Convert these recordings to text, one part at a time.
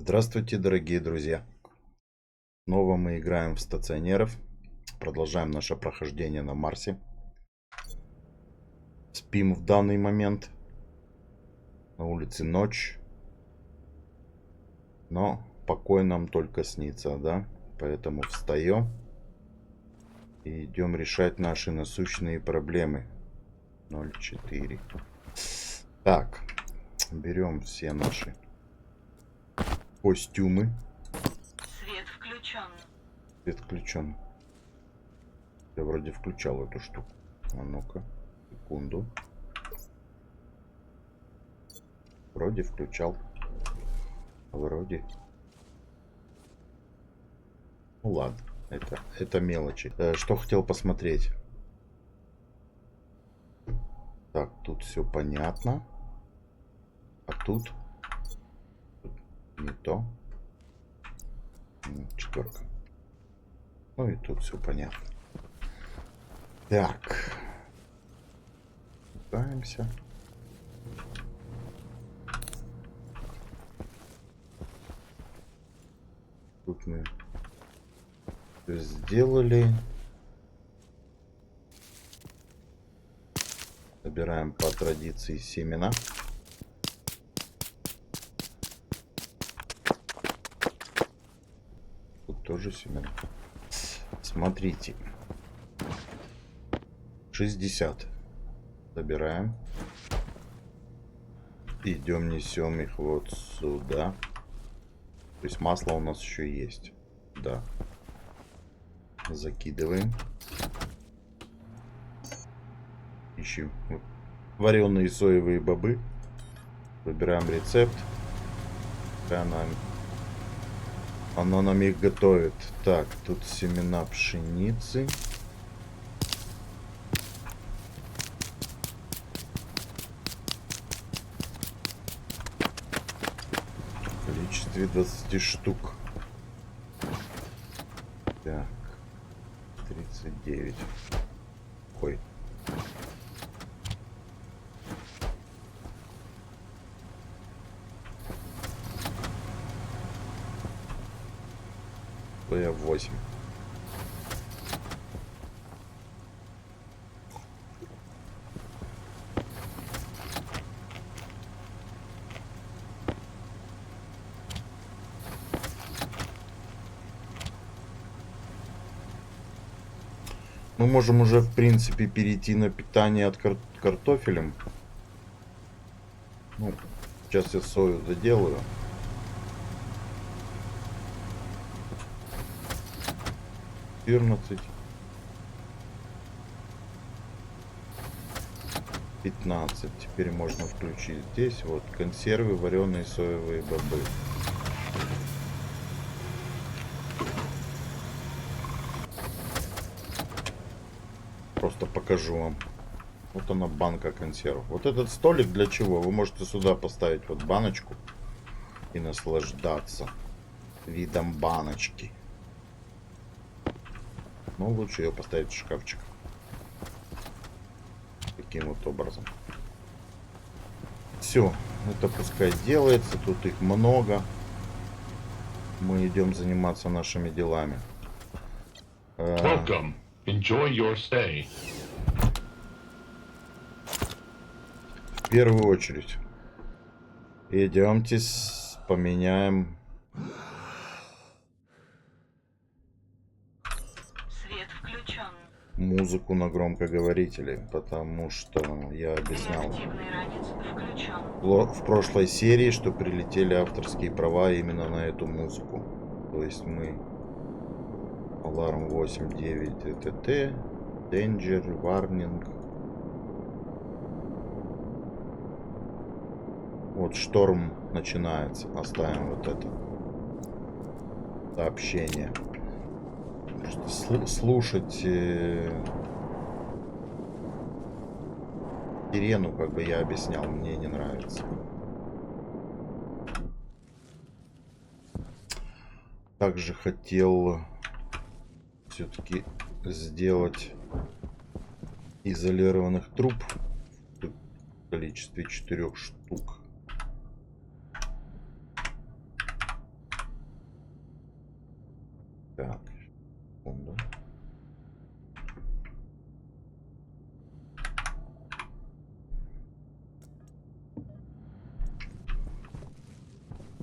Здравствуйте, дорогие друзья! Снова мы играем в стационеров. Продолжаем наше прохождение на Марсе. Спим в данный момент. На улице ночь. Но покой нам только снится, да? Поэтому встаем и идем решать наши насущные проблемы. 0,4. Так, берем все наши костюмы. Свет включен. Свет включен. Я вроде включал эту штуку. А ну-ка, секунду. Вроде включал. Вроде. Ну ладно, это мелочи. Что хотел посмотреть? Так, тут все понятно. А тут не то. Четверка. Ну и тут все понятно. Так. Пытаемся. Тут мы всё сделали. Собираем по традиции семена. Тут тоже семена. Смотрите. 60. Собираем. Идем, несем их вот сюда. То есть масло у нас еще есть. Да. Закидываем. Ищем вареные соевые бобы. Выбираем рецепт. Оно нам их готовит. Так, тут семена пшеницы. В количестве 20 штук. Так. 39. Ой. Я 8. Мы можем уже, в принципе, перейти на питание от картофелем. Ну, сейчас я сою доделаю. $14. 15. Теперь можно включить здесь вот консервы, вареные соевые бобы. Просто покажу вам. Вот она, банка консерв. Вот этот столик для чего? Вы можете сюда поставить вот баночку и наслаждаться видом баночки. Но лучше ее поставить в шкафчик. Таким вот образом. Все, это пускай делается. Тут их много. Мы идем заниматься нашими делами. Welcome. Enjoy your stay. В первую очередь идемте поменяем Свет включен. музыку на громкоговорителе, потому что я объяснял Реактивный ранец включен. в прошлой серии, что прилетели авторские права именно на эту музыку. То есть мы Alarm 8.9 ТТ, Danger, Warning. Вот шторм начинается. Оставим вот это сообщение. Просто слушать сирену, как бы я объяснял, мне не нравится. Также хотел все-таки сделать изолированных труб в количестве 4 штук. Так, секунду.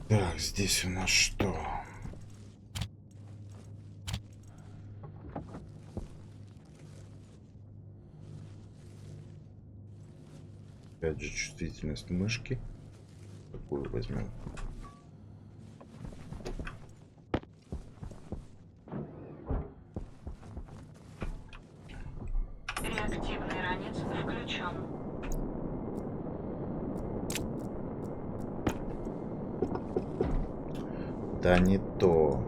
Так, здесь у нас что? Опять же, чувствительность мышки. Какую возьмем? Реактивный ранец включен. Да не то.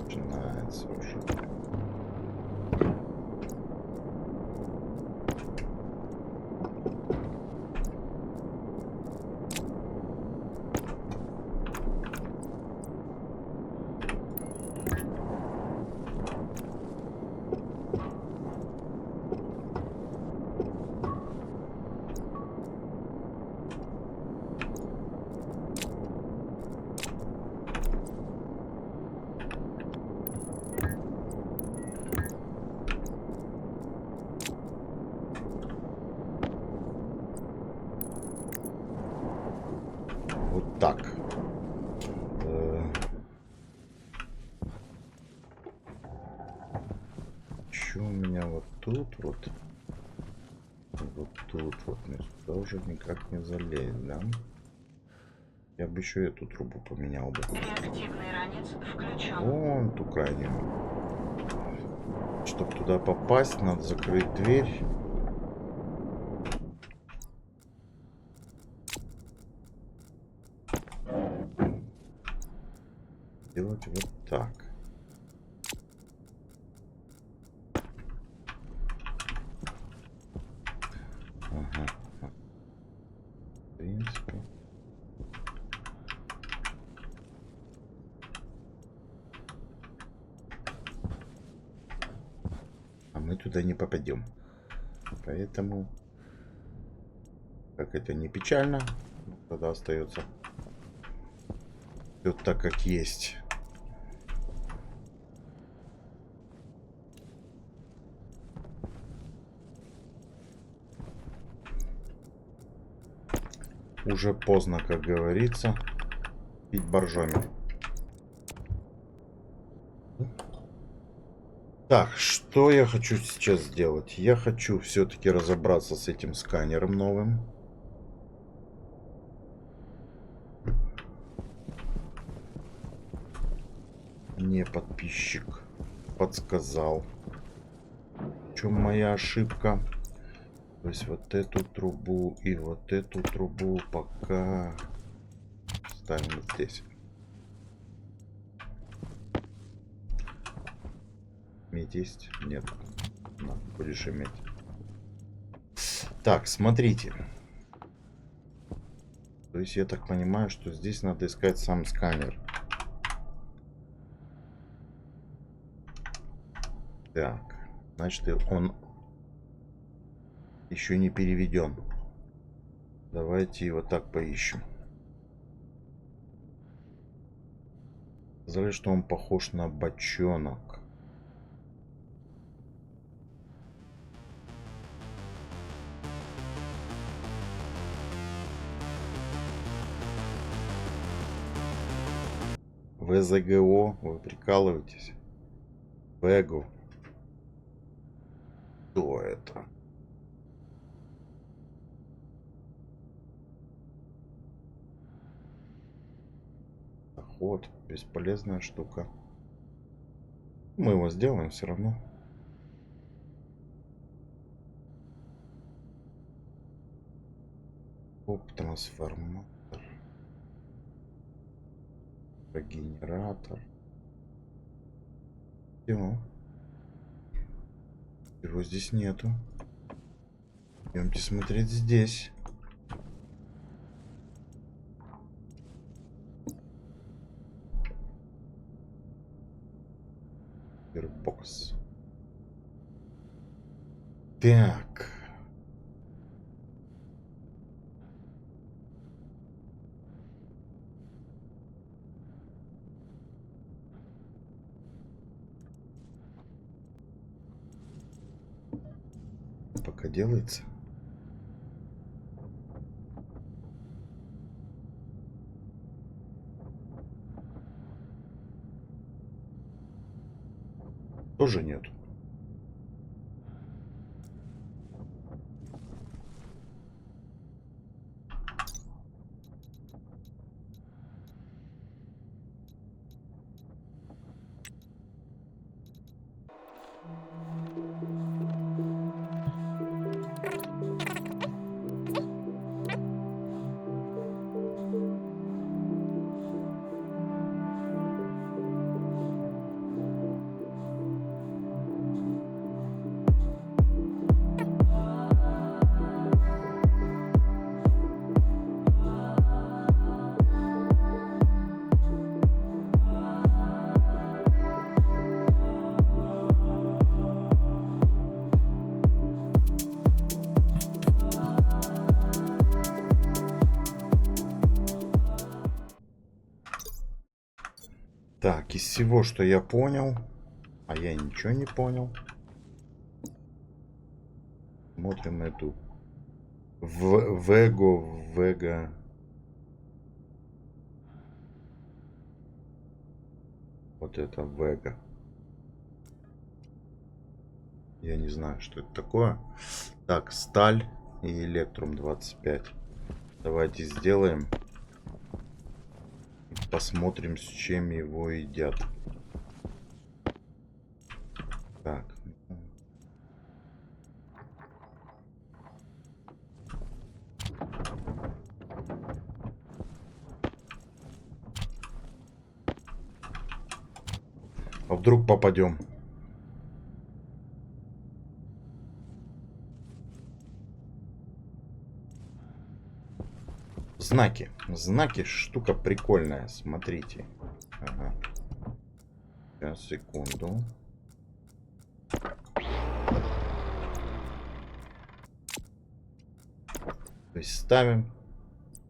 Начинается уже. Вот так. Что у меня вот тут вот? Вот тут вот. Мне сюда уже никак не залезть, да? Я бы еще эту трубу поменял бы. Реактивный ранец включен. Вон ту крайнюю. Чтобы туда попасть, надо закрыть дверь. Делать вот так. Ага. В принципе. А мы туда не попадем. Поэтому, как это не печально, тогда остается все так, как есть. Уже поздно, как говорится, пить боржоми. Так, что я хочу сейчас сделать? Я хочу все-таки разобраться с этим сканером новым. Мне подписчик подсказал, в чем моя ошибка. То есть вот эту трубу и вот эту трубу пока ставим здесь. Медь есть? Нет. На, будешь иметь. Так, смотрите. То есть я так понимаю, что здесь надо искать сам сканер. Так, значит, он еще не переведен. Давайте его так поищем. Сказали, что он похож на бочонок. ВЗГО, вы прикалываетесь? ВЭГУ. Кто это? Охот, бесполезная штука. Мы его сделаем все равно. Поп-трансформатор. Генератор. Все. Его здесь нету. Идемте смотреть здесь. Бокс. Так. банка делается? Тоже нет. Так, из всего, что я понял, а я ничего не понял. Смотрим эту. Вега. Вот это Вега. Я не знаю, что это такое. Так, сталь и электрум 25. Давайте сделаем. Посмотрим, с чем его едят. Так. А вдруг попадем? Знаки. Знаки штука прикольная. Смотрите. Ага. Сейчас, секунду. То есть ставим.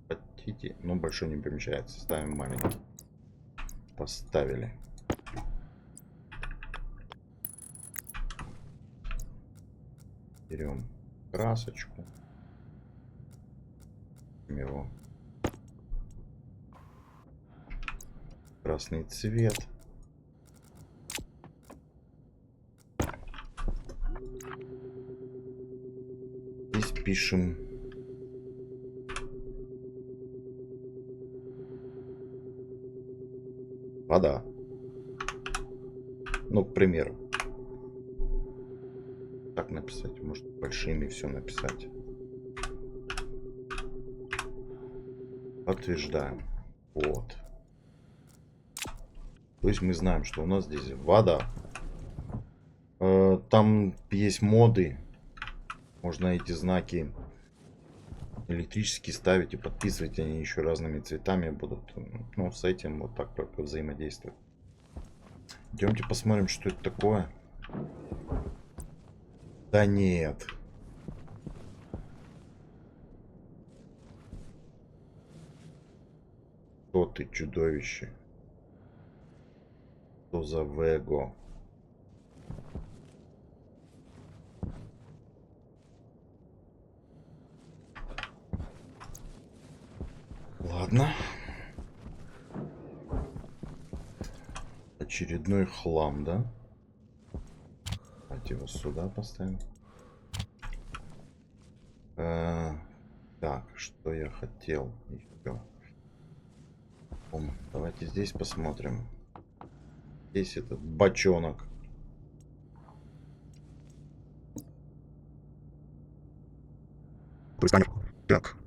Хотите. Ну, большой не помещается. Ставим маленький. Поставили. Берем красочку. Его. Красный цвет. Здесь пишем вода. Ну, к примеру. Так написать. Может, большими все написать. Подтверждаем. Вот. То есть мы знаем, что у нас здесь вода. Там есть моды. Можно эти знаки электрически ставить и подписывать. Они еще разными цветами будут. Ну, с этим вот так только взаимодействовать. Идемте посмотрим, что это такое. Да нет. Что ты, чудовище? Что за Вего? Ладно. Очередной хлам, да? Давайте его сюда поставим. Так, что я хотел еще? Давайте здесь посмотрим. Здесь этот бочонок. Так.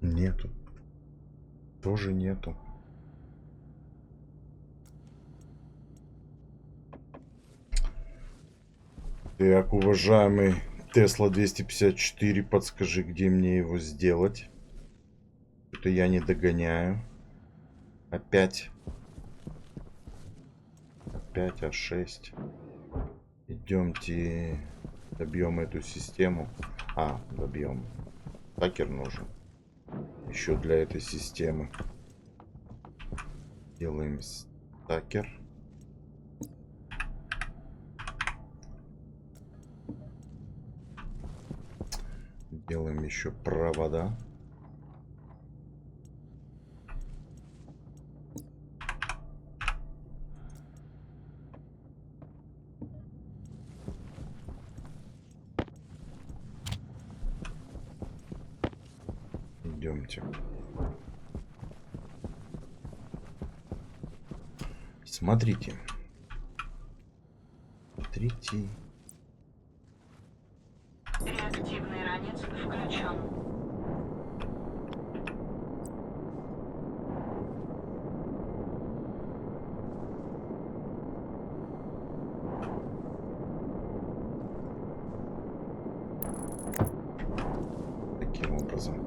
Нету. Тоже нету. Так, уважаемый Тесла 254, подскажи, где мне его сделать. Это я не догоняю. Опять А6. Идемте Добьем эту систему. Добьем. Стакер нужен. Еще для этой системы. Делаем стакер. Делаем еще провода. Идемте. Смотрите. Смотрите. Реактивный ранец включен. Таким образом.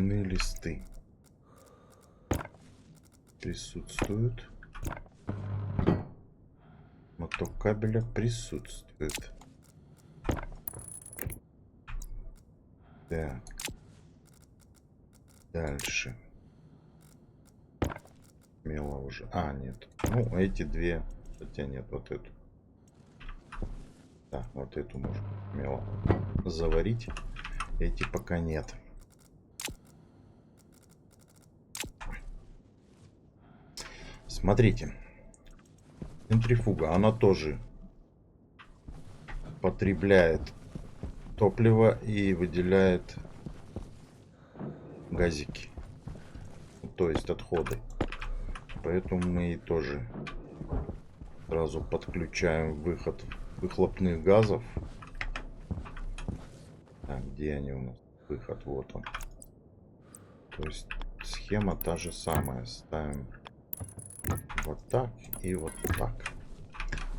Листы присутствуют. Моток кабеля присутствует. Так. Дальше. Смело уже. Нет. Ну, эти две. Хотя нет, вот эту. Да, вот эту можно смело заварить. Эти пока нет. Смотрите. Центрифуга. Она тоже потребляет топливо и выделяет газики. То есть отходы. Поэтому мы и тоже сразу подключаем выход выхлопных газов. Где они у нас? Выход, вот он. То есть схема та же самая. Ставим вот так и вот так.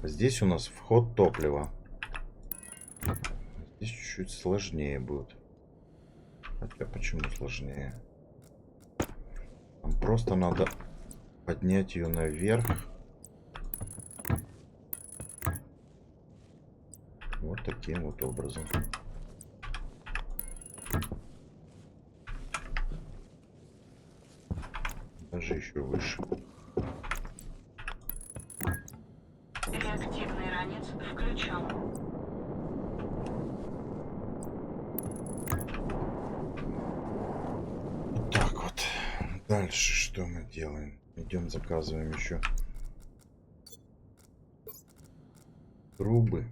Здесь у нас вход топлива. Здесь чуть-чуть сложнее будет. Хотя почему сложнее? Нам просто надо поднять ее наверх. Вот таким вот образом. Даже еще выше. Реактивный ранец включен. Вот так вот. Дальше что мы делаем? Идем, заказываем еще трубы.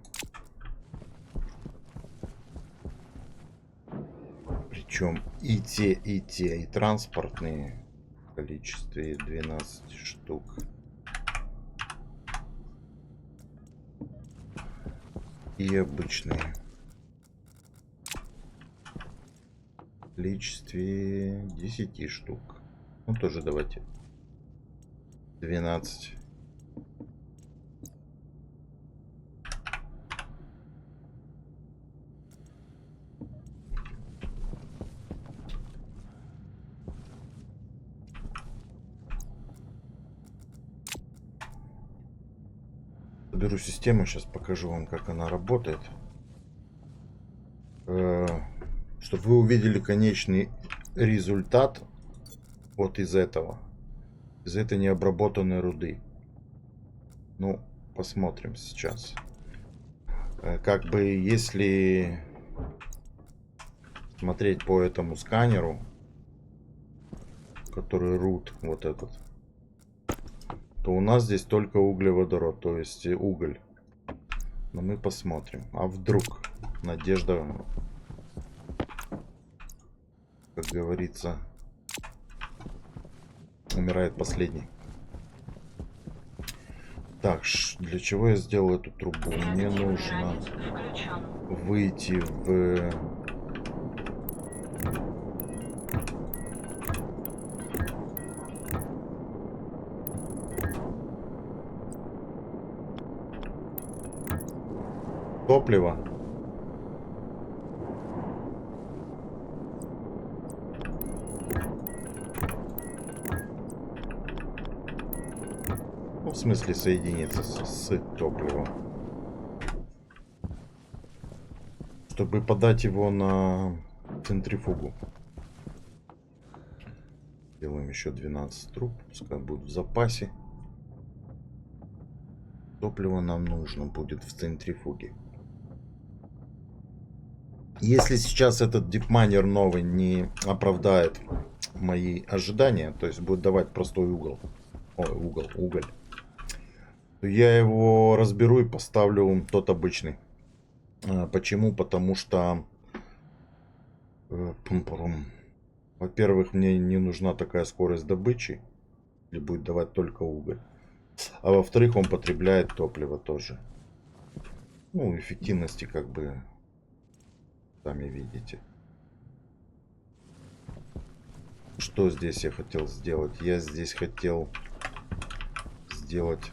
Причем и те, и транспортные. В количестве 12 штук. И обычные. В количестве 10 штук. Ну тоже давайте 12. Беру систему, сейчас покажу вам, как она работает. Чтобы вы увидели конечный результат вот из этого. Из этой необработанной руды. Ну, посмотрим сейчас. Как бы, если смотреть по этому сканеру, который root, вот этот, то у нас здесь только углеводород, то есть уголь. Но мы посмотрим. А вдруг? Надежда, как говорится, умирает последний. Так, для чего я сделал эту трубу? Мне нужно выйти в... топлива. Ну, в смысле соединиться с топливом. Чтобы подать его на центрифугу. Делаем еще 12 труб, пускай будут в запасе. Топливо нам нужно будет в центрифуге. Если сейчас этот дипмайнер новый не оправдает мои ожидания, то есть будет давать простой уголь, то я его разберу и поставлю тот обычный. Почему? Потому что, во-первых, мне не нужна такая скорость добычи, и будет давать только уголь. А во-вторых, он потребляет топливо тоже. Ну, эффективности как бы сами видите. Что здесь я хотел сделать? Я здесь хотел сделать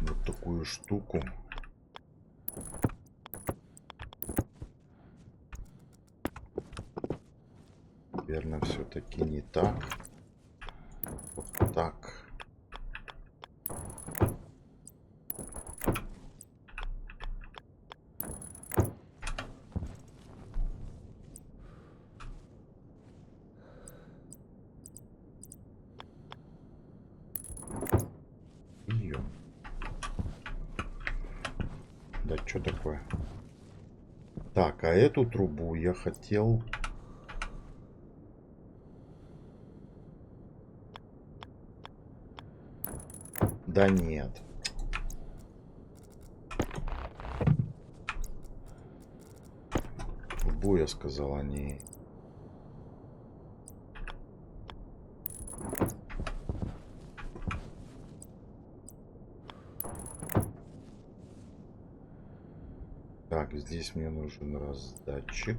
вот такую штуку. Наверное, все-таки не так. Вот так. Ее. Да что такое? Так, а эту трубу я хотел... Да нет. Трубу я сказал, а не... Так, здесь мне нужен раздатчик.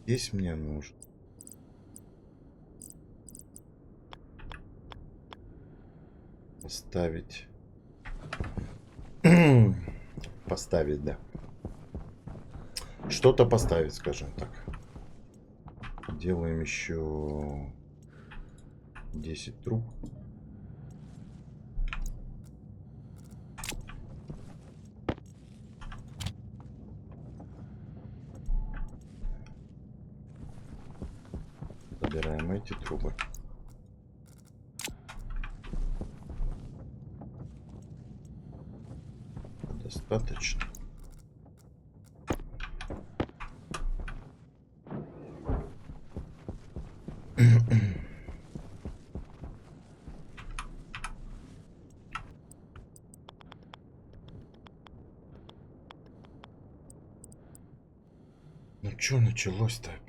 Здесь мне нужно поставить... Поставить, да. Что-то поставить, скажем так. Делаем еще 10 труб. Собираем эти трубы. Достаточно. Ну что началось-то опять?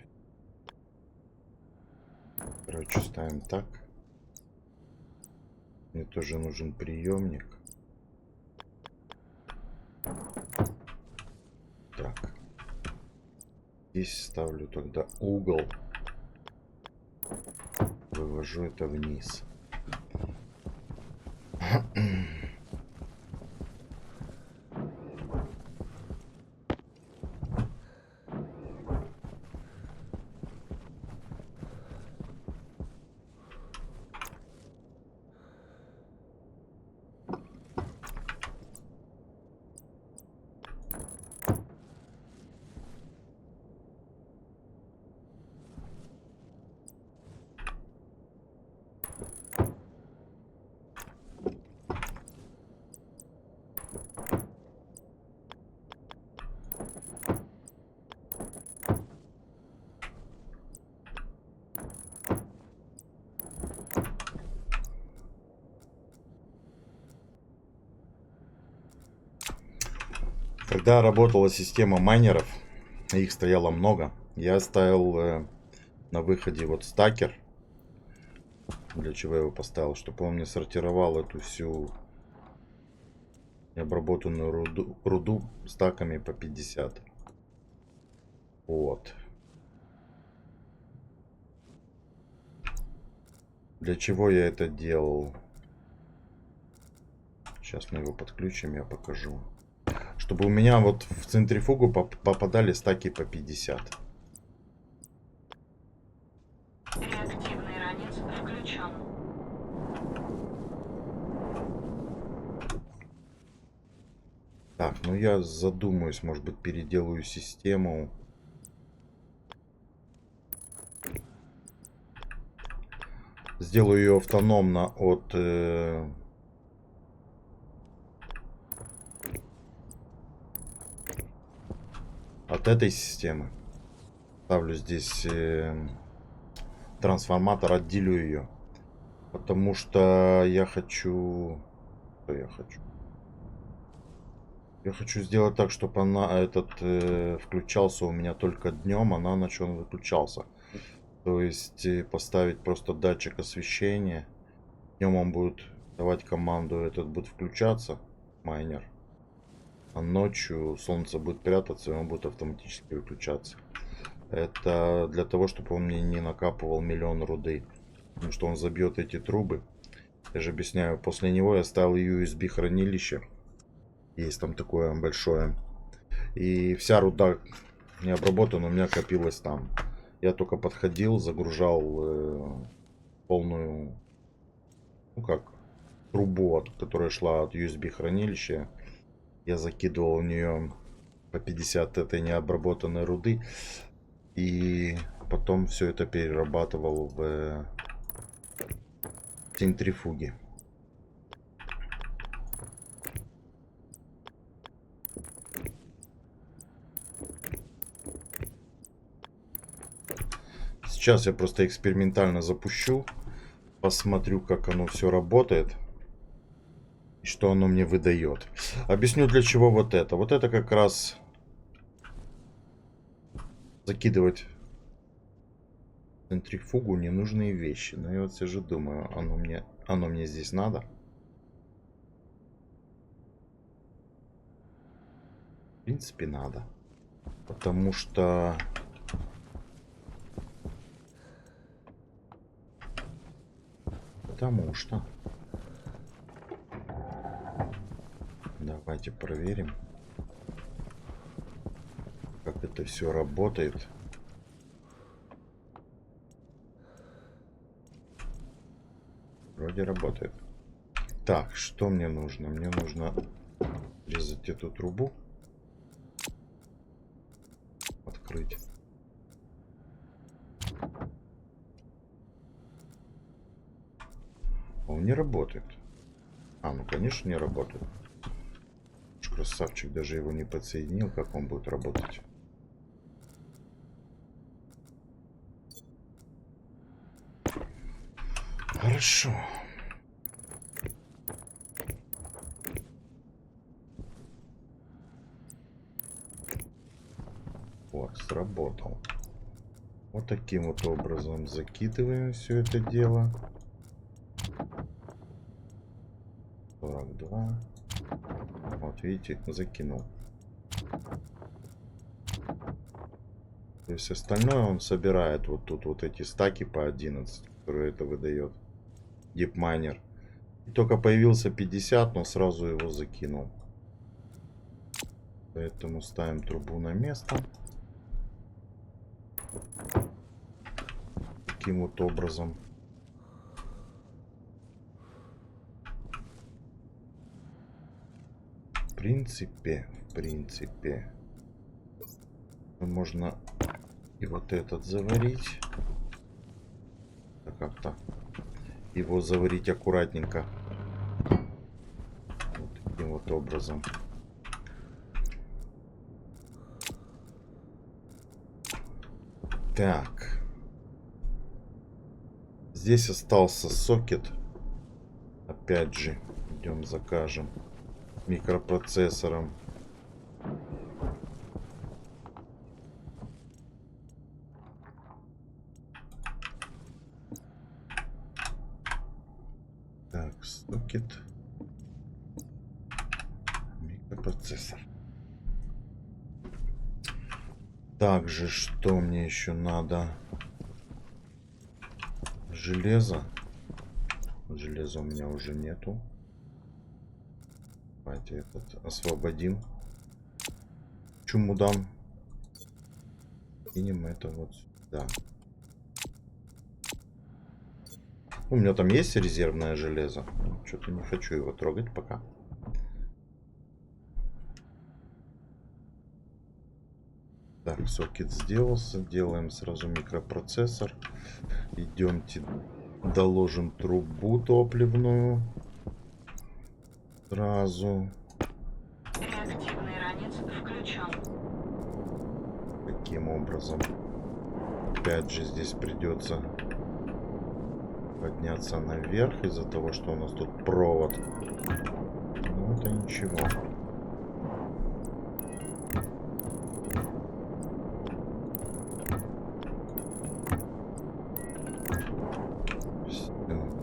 Короче, ставим так. Мне тоже нужен приемник. Так. Здесь ставлю тогда угол. Вывожу это вниз. Когда работала система майнеров, их стояло много, я ставил на выходе вот стакер. Для чего я его поставил? Чтобы он мне сортировал эту всю необработанную руду стаками по 50. Вот. Для чего я это делал? Сейчас мы его подключим, я покажу. Чтобы у меня вот в центрифугу попадали стаки по 50. Реактивный ранец включен. Так, ну я задумаюсь, может быть, переделаю систему. Сделаю ее автономно от этой системы. Ставлю здесь трансформатор, отделю ее. Потому что я хочу... Что я хочу? Я хочу сделать так, чтобы включался у меня только днем, а на ночь он выключался. То есть поставить просто датчик освещения. Днем он будет давать команду, этот будет включаться, майнер. А ночью солнце будет прятаться, и он будет автоматически выключаться. Это для того, чтобы он мне не накапывал миллион руды. Потому что он забьет эти трубы. Я же объясняю, после него я ставил USB хранилище. Есть там такое большое. И вся руда не обработана у меня копилась там. Я только подходил, загружал полную, трубу, которая шла от USB хранилища. Я закидывал в нее по 50 этой необработанной руды. И потом все это перерабатывал в центрифуге. Сейчас я просто экспериментально запущу. Посмотрю, как оно все работает. И что оно мне выдает. Объясню, для чего вот это. Вот это как раз закидывать в центрифугу ненужные вещи. Но я вот все же думаю, оно мне здесь надо. В принципе, надо. Потому что... Давайте проверим, как это все работает. Вроде работает. Так, что мне нужно? Мне нужно резать эту трубу. Открыть. Он не работает. Ну конечно не работает. Красавчик, даже его не подсоединил, как он будет работать. Хорошо. Вот, сработал. Вот таким вот образом закидываем все это дело. 42. Вот, видите, закинул. То есть остальное он собирает вот тут вот эти стаки по 11, которые это выдает DeepMiner. И только появился 50, но сразу его закинул. Поэтому ставим трубу на место. Таким вот образом. В принципе, можно и вот этот заварить. Как-то его заварить аккуратненько. Вот таким вот образом. Так. Здесь остался сокет. Опять же, идем закажем микропроцессором. микропроцессор. Также, что мне еще надо? Железо. Железа у меня уже нету. Давайте этот освободим. Чумудан. Кинем это вот сюда. У меня там есть резервное железо. Что-то не хочу его трогать пока. Так, сокет сделался. Делаем сразу микропроцессор. Идемте доложим трубу топливную. Сразу. Реактивный ранец включен. Таким образом. Опять же здесь придется подняться наверх из-за того, что у нас тут провод. Ну, это ничего. Все,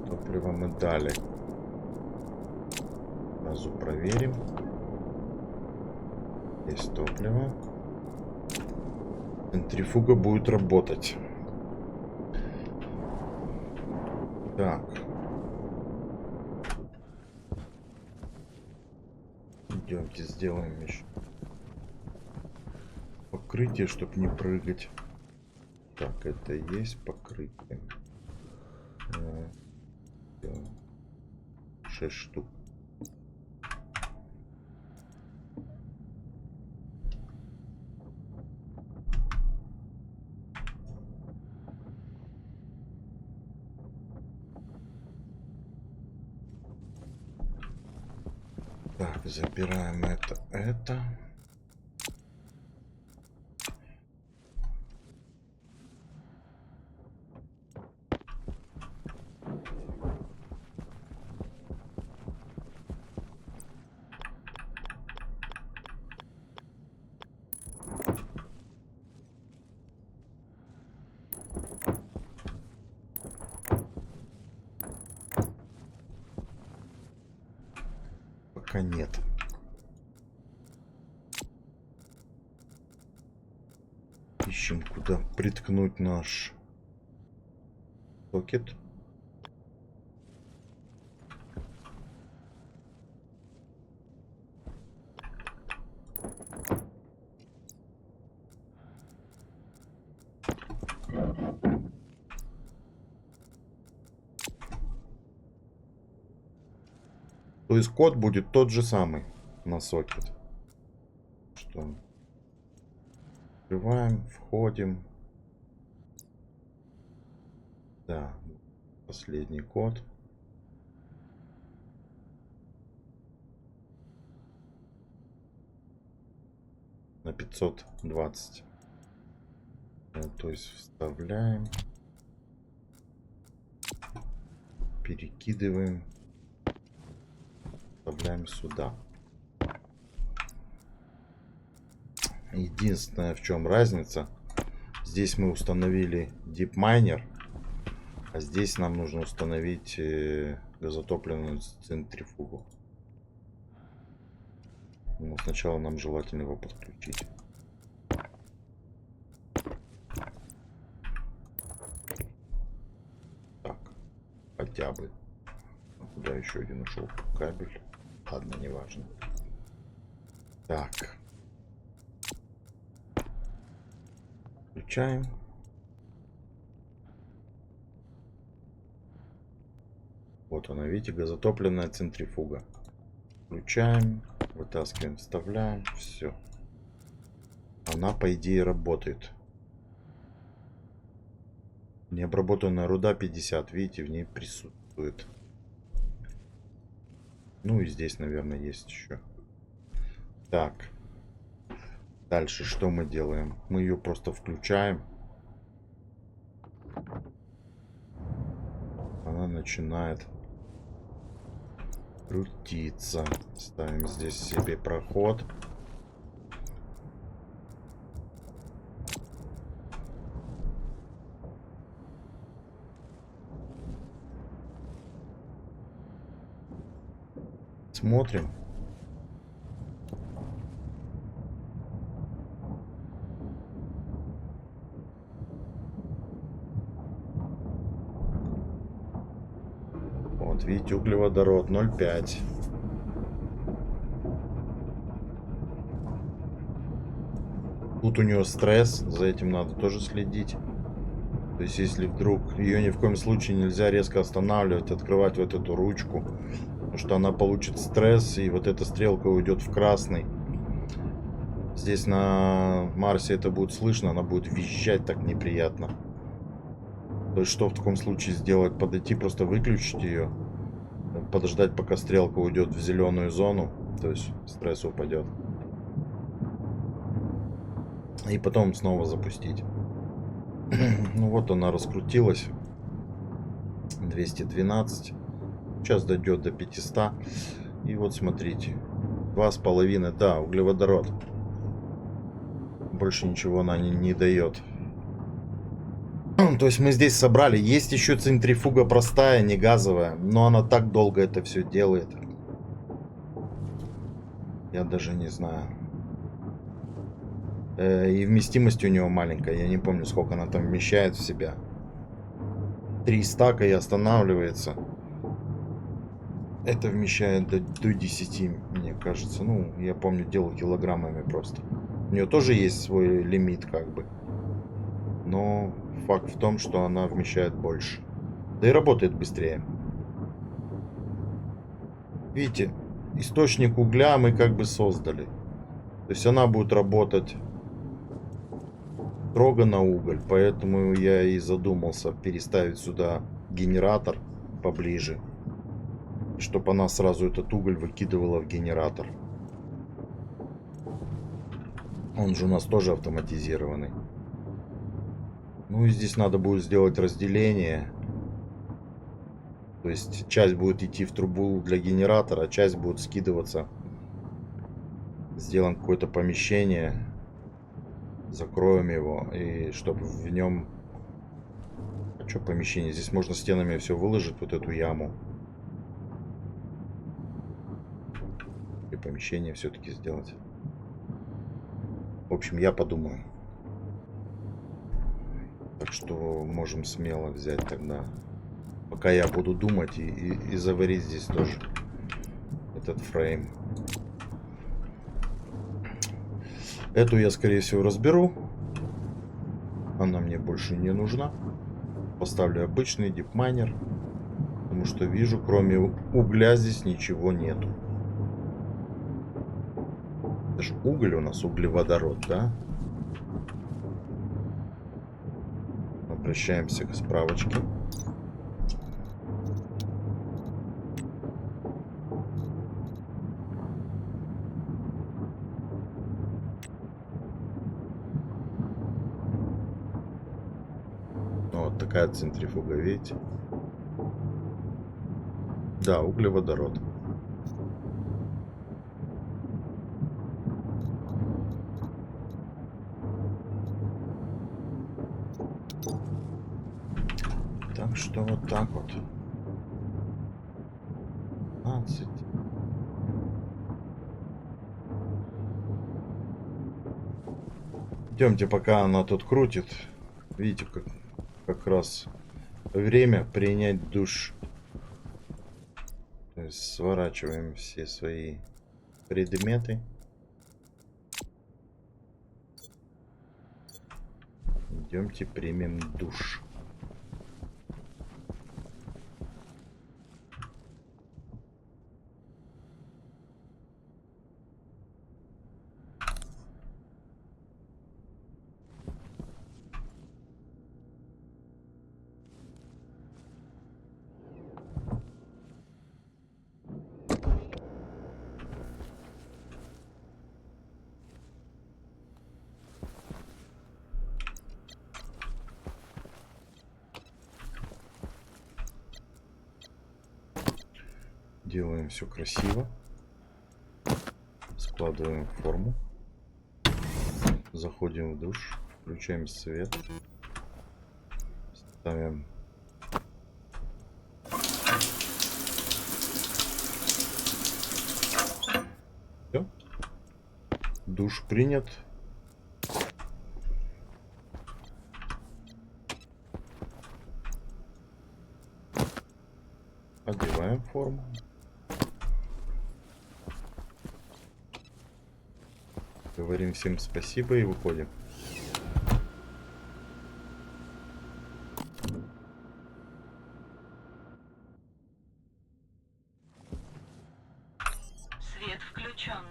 топливо мы дали. Сразу проверим. Есть топливо. Центрифуга будет работать. Так. Идемте сделаем еще покрытие, чтобы не прыгать. Так, это и есть покрытие. 6 штук. Так, забираем это. Пока нет. Ищем, куда приткнуть наш сокет. То есть код будет тот же самый на сокет. Что? Открываем, входим. Да, последний код. На 520. То есть вставляем. Перекидываем. Вставляем сюда. Единственное, в чем разница. Здесь мы установили DeepMiner. А здесь нам нужно установить газотопливную центрифугу. Но сначала нам желательно его подключить. Так, хотя бы. Куда еще один ушел кабель? Ладно, неважно. Так. Включаем. Вот она, видите, газотопливная центрифуга. Включаем, вытаскиваем, вставляем, все. Она, по идее, работает. Необработанная руда 50, видите, в ней присутствует. Ну и здесь, наверное, есть еще. Так. Дальше что мы делаем? Мы ее просто включаем. Она начинает крутиться. Ставим здесь себе проход. Смотрим. видите, углеводород 0,5. Тут у нее стресс, за этим надо тоже следить. То есть, если вдруг ее ни в коем случае нельзя резко останавливать, открывать вот эту ручку, потому что она получит стресс, и вот эта стрелка уйдет в красный. Здесь на Марсе это будет слышно, она будет визжать так неприятно. То есть, что в таком случае сделать? Подойти, просто выключить ее, подождать, пока стрелка уйдет в зеленую зону, то есть стресс упадет. И потом снова запустить. Ну вот она раскрутилась. 212. Сейчас дойдет до 500. И вот смотрите. 2,5. Да, углеводород. Больше ничего она не дает. То есть мы здесь собрали. Есть еще центрифуга простая, не газовая. Но она так долго это все делает. Я даже не знаю. И вместимость у него маленькая. Я не помню, сколько она там вмещает в себя. 3 стака и останавливается. Это вмещает до 10, мне кажется. Ну, я помню, делал килограммами просто. У нее тоже есть свой лимит, как бы. Но факт в том, что она вмещает больше. Да и работает быстрее. Видите, источник угля мы как бы создали. То есть она будет работать строго на уголь, поэтому я и задумался переставить сюда генератор поближе, чтобы она сразу этот уголь выкидывала в генератор. Он же у нас тоже автоматизированный. Ну и здесь надо будет сделать разделение. То есть часть будет идти в трубу для генератора, а часть будет скидываться. Сделаем какое-то помещение. Закроем его, и чтобы в нем... А что помещение? Здесь можно стенами все выложить, вот эту яму. И помещение все-таки сделать. В общем, я подумаю. Так что можем смело взять тогда. Пока я буду думать и заварить здесь тоже этот фрейм. Эту я, скорее всего, разберу. Она мне больше не нужна. Поставлю обычный дипмайнер. Потому что вижу, кроме угля здесь ничего нету. Это же уголь у нас, углеводород, да? Обращаемся к справочке. Вот такая центрифуга, видите? Да, углеводород. Так что вот так вот. 15. Идемте, пока она тут крутит. Видите, как раз время принять душ. То есть сворачиваем все свои предметы. Идемте примем душ. Делаем все красиво. Складываем в форму. Заходим в душ. Включаем свет. Ставим. Все. Душ принят. Одеваем форму. Говорим всем спасибо и выходим. Свет включен.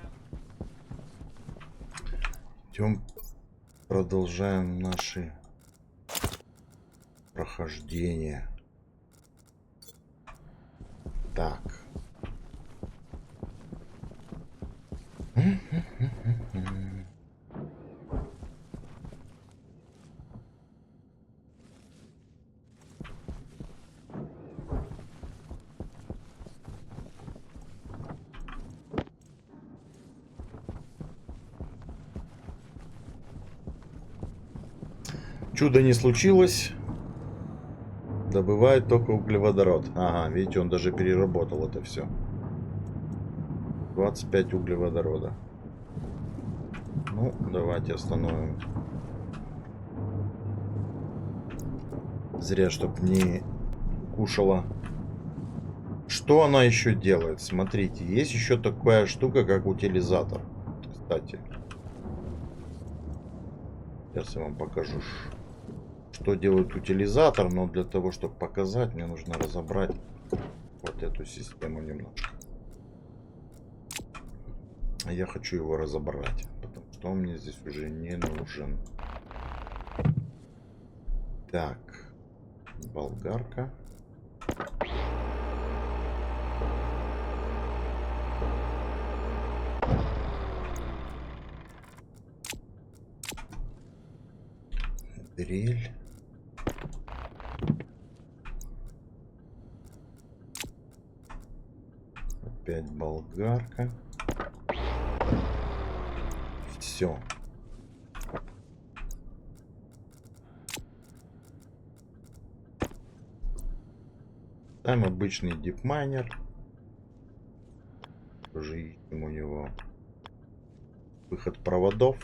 Идем, продолжаем наши прохождения. Так. Чудо не случилось. Добывает только углеводород. Ага, видите, он даже переработал это все. 25 углеводорода. Ну, давайте остановим. Зря, чтоб не кушала. Что она еще делает? Смотрите, есть еще такая штука, как утилизатор. Кстати. Сейчас я вам покажу, что делает утилизатор, но для того, чтобы показать, мне нужно разобрать вот эту систему немножко. А я хочу его разобрать, потому что он мне здесь уже не нужен. Так, болгарка. Дрель. Опять болгарка. Все. Там обычный дипмайнер. Тоже ищем у него выход проводов.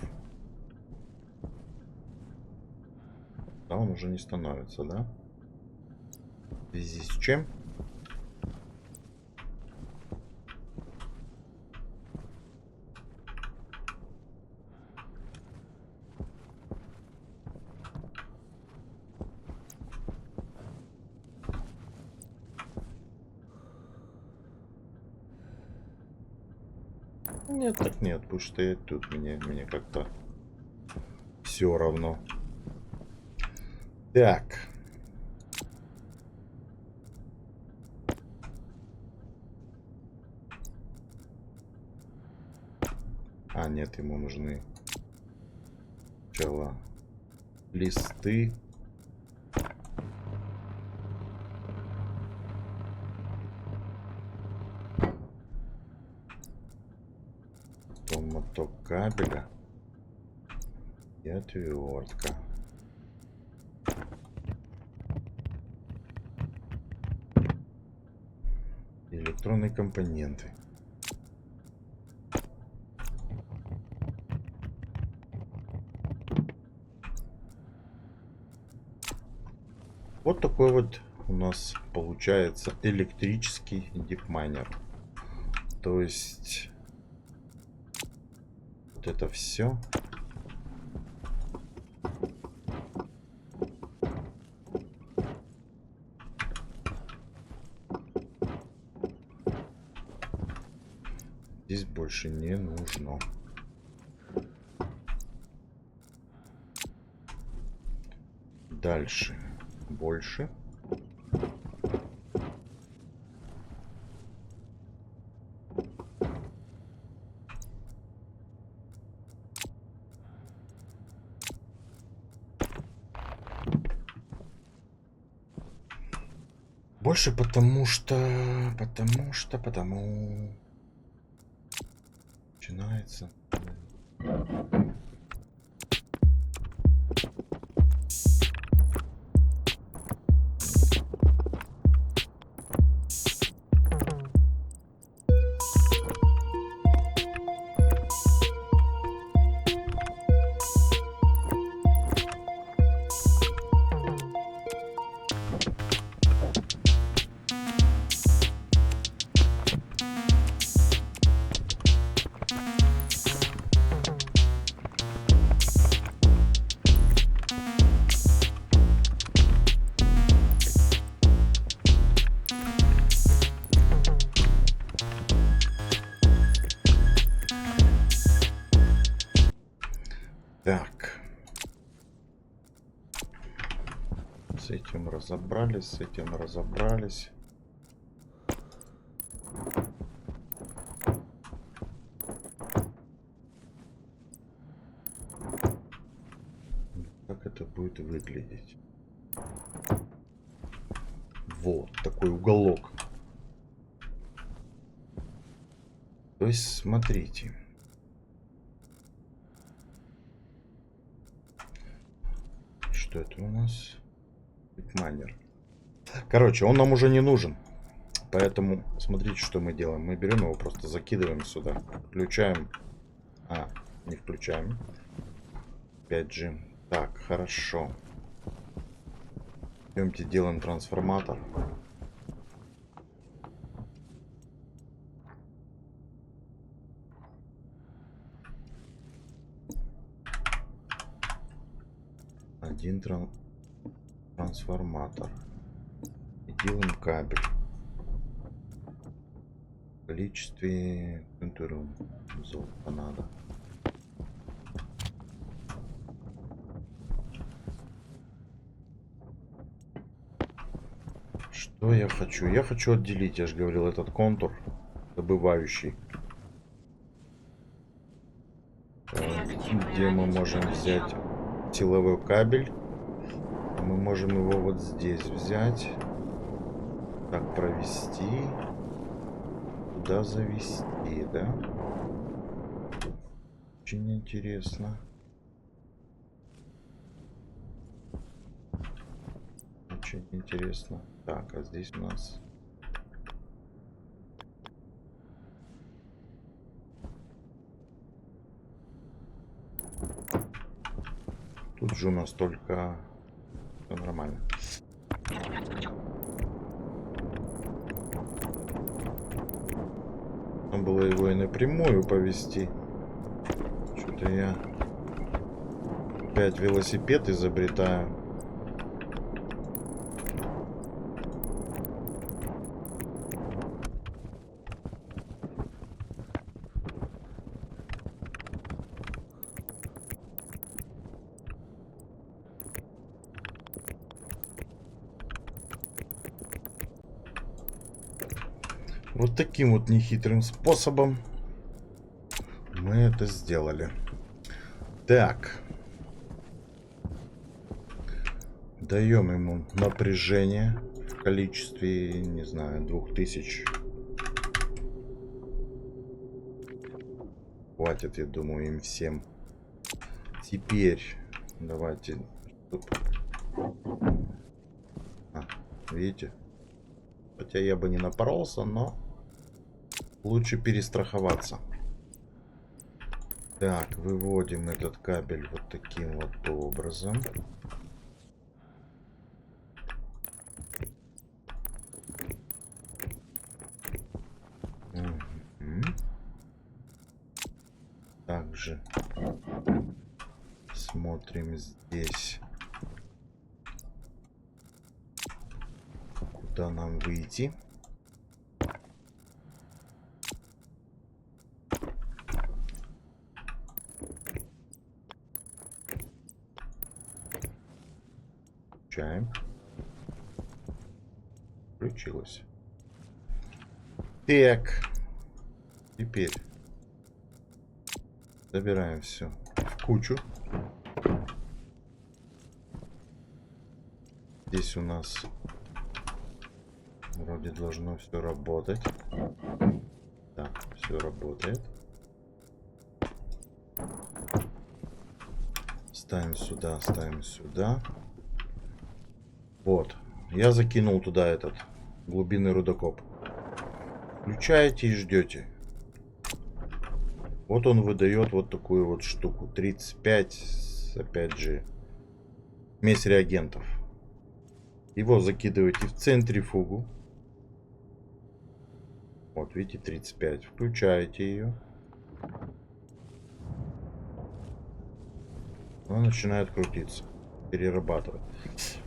Да, он уже не становится, да? В связи с чем? Нет, так нет, пусть стоять тут, мне как-то все равно. Так. А, нет, ему нужны сначала листы. Потом моток кабеля и отвертка. Электронные компоненты. Вот такой вот у нас получается электрический дипмайнер. То есть вот это все. Здесь больше не нужно. Дальше. Больше. Больше, потому начинается. Так. С этим разобрались, с этим разобрались. Как это будет выглядеть? Вот такой уголок. То есть, смотрите. Что это у нас? Майнер. Короче, он нам уже не нужен. Поэтому смотрите, что мы делаем. Мы берем его, просто закидываем сюда. Включаем. А, не включаем. 5G. Так, хорошо. Идемте делаем трансформатор. Один трансформатор. И делаем кабель. В количестве золота надо. Что я хочу? Я хочу отделить, я же говорил, этот контур добывающий. Где мы можем взять силовой кабель? Мы можем его вот здесь взять. Так, провести. Туда завести, да? Очень интересно. Очень интересно. Так, а здесь у нас... Тут же у нас только... Все нормально. Там было его и напрямую повести. Что-то я опять велосипед изобретаю. Вот таким вот нехитрым способом мы это сделали. Так. Даем ему напряжение в количестве, не знаю, 2000. Хватит, я думаю, им всем. Теперь давайте... видите? Хотя я бы не напоролся, но... Лучше перестраховаться. Так, выводим этот кабель вот таким вот образом. Также смотрим здесь. Куда нам выйти? Включаем. Включилось. Так. Теперь забираем все в кучу. Здесь у нас вроде должно все работать. Да, все работает. Ставим сюда, ставим сюда. Вот. Я закинул туда этот глубинный рудокоп. Включаете и ждете. Вот он выдает вот такую вот штуку. 35, опять же, смесь реагентов. Его закидываете в центрифугу. Вот, видите, 35. Включаете ее. Она начинает крутиться. Перерабатывать.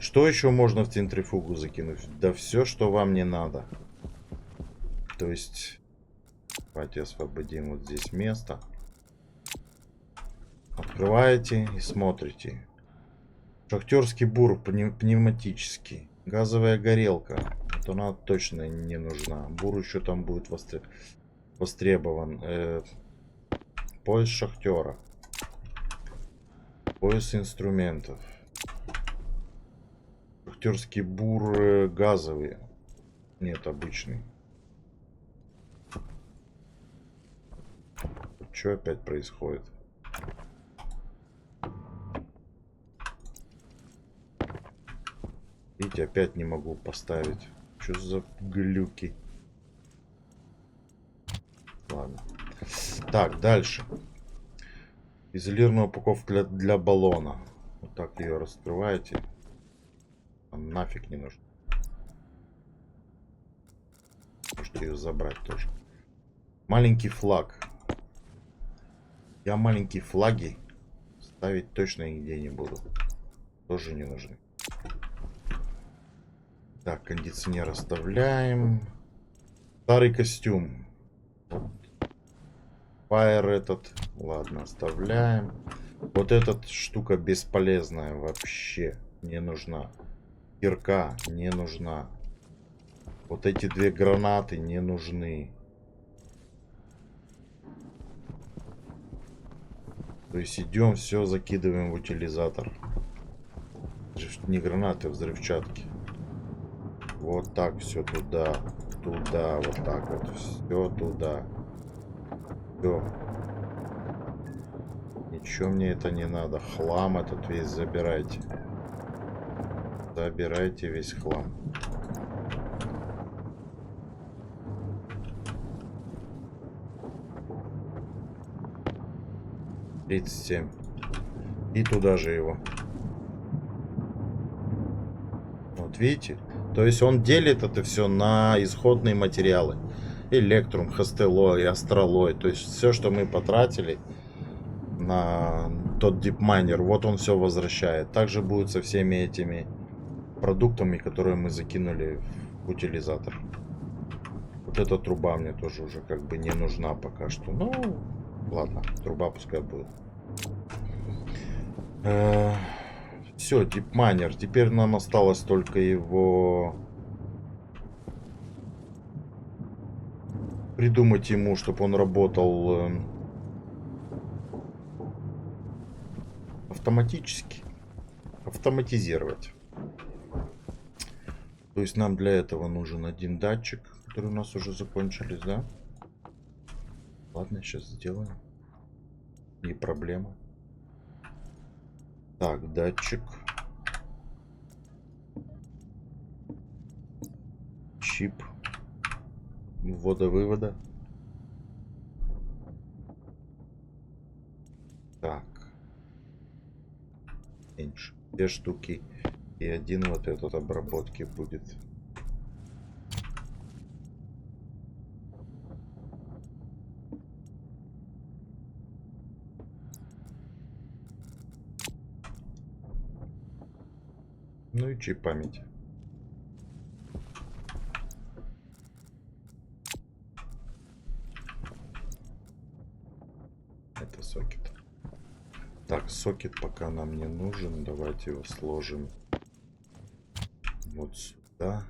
Что еще можно в центрифугу закинуть? Да все, что вам не надо. То есть... Давайте освободим вот здесь место. Открываете и смотрите. Шахтерский бур пневматический. Газовая горелка. Вот она точно не нужна. Бур еще там будет востребован. Пояс шахтера. Пояс инструментов. Шахтерский бур газовый. Нет, обычный. Что опять происходит? Видите, опять не могу поставить. Что за глюки? Ладно. Так, дальше. Изолированная упаковка для баллона. Вот так ее раскрываете. Там нафиг не нужно. Можете ее забрать тоже. Маленький флаг. Я маленькие флаги ставить точно нигде не буду. Тоже не нужны. Так, кондиционер оставляем. Старый костюм. Вот. Фаер этот. Ладно, оставляем. Вот эта штука бесполезная вообще. Не нужна. Кирка не нужна. Вот эти две гранаты не нужны. То есть идем, все закидываем в утилизатор. Не гранаты, а взрывчатки. Вот так все туда. Туда, вот так вот. Все туда. Все. Ничего мне это не надо. Хлам этот весь забирайте. Забирайте весь хлам. $37. И туда же его. Вот видите? То есть он делит это все на исходные материалы. Электрум, хастелой, астралой. То есть все, что мы потратили на тот дипмайнер, вот он все возвращает. Также будет со всеми этими продуктами, которые мы закинули в утилизатор. Вот эта труба мне тоже уже как бы не нужна пока что. Ну, ладно, труба пускай будет. Все, дипмайнер. Теперь нам осталось только его придумать ему, чтобы он работал автоматически. Автоматизировать. То есть нам для этого нужен один датчик, который у нас уже закончились, да? Ладно, сейчас сделаем. Не проблема. Так, датчик. Чип. Ввода-вывода. Так. Меньше. 2 штуки. И один вот этот обработки будет. Ну и чип памяти. Это сокет. Так, сокет пока нам не нужен. Давайте его сложим вот сюда.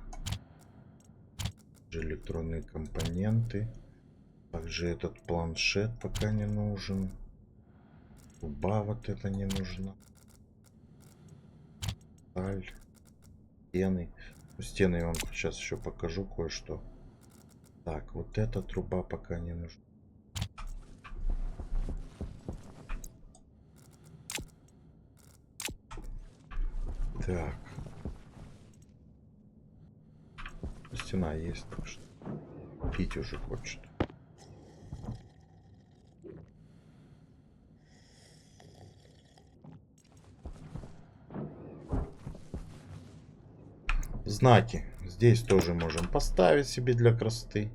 Электронные компоненты. Также этот планшет пока не нужен. Труба вот это не нужна. Сталь. Стены. Ну, стены я вам сейчас еще покажу кое-что. Так, вот эта труба пока не нужна. Так. Стена есть, так что пить уже хочет. Знаки. Здесь тоже можем поставить себе для красоты.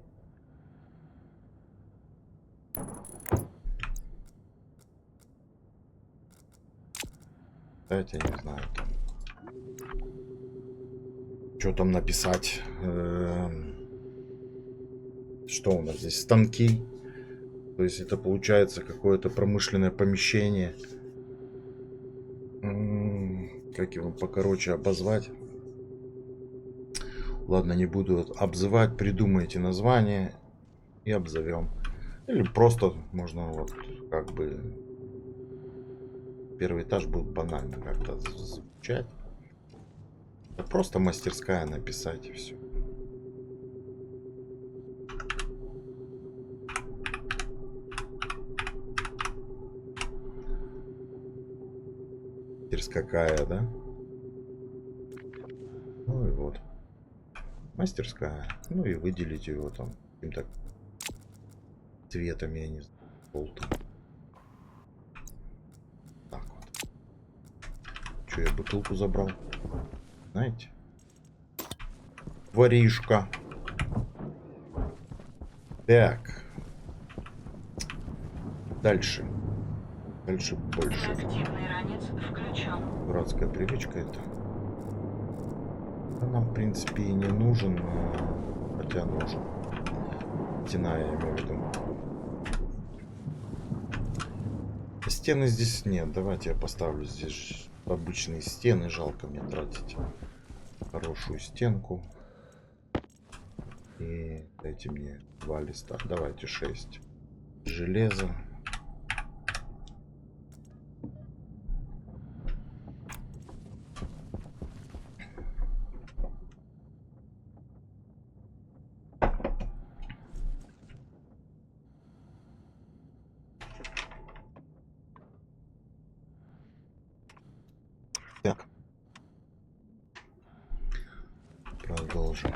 Кстати, я не знаю там. Что там написать? Что у нас здесь? Станки. То есть это получается какое-то промышленное помещение. Как его покороче обозвать? Ладно, не буду обзывать. Придумайте название и обзовем. Или просто можно вот как бы первый этаж будет банально как-то звучать. Да просто мастерская написать и все. Мастерская, да? Ну и вот. Мастерская. Ну и выделить его там каким-то цветом, я не знаю, желтым. Так вот. Че, я бутылку забрал? Знаете? Воришка. Так. Дальше. Дальше больше. Реактивный ранец включен. Дурацкая привычка это. А нам, в принципе, и не нужен. Хотя нужен. Стена, я имею в виду. Стены здесь нет. Давайте я поставлю здесь обычные стены. Жалко мне тратить хорошую стенку. И дайте мне 2 листа. Давайте 6. Железо. Так. Продолжим.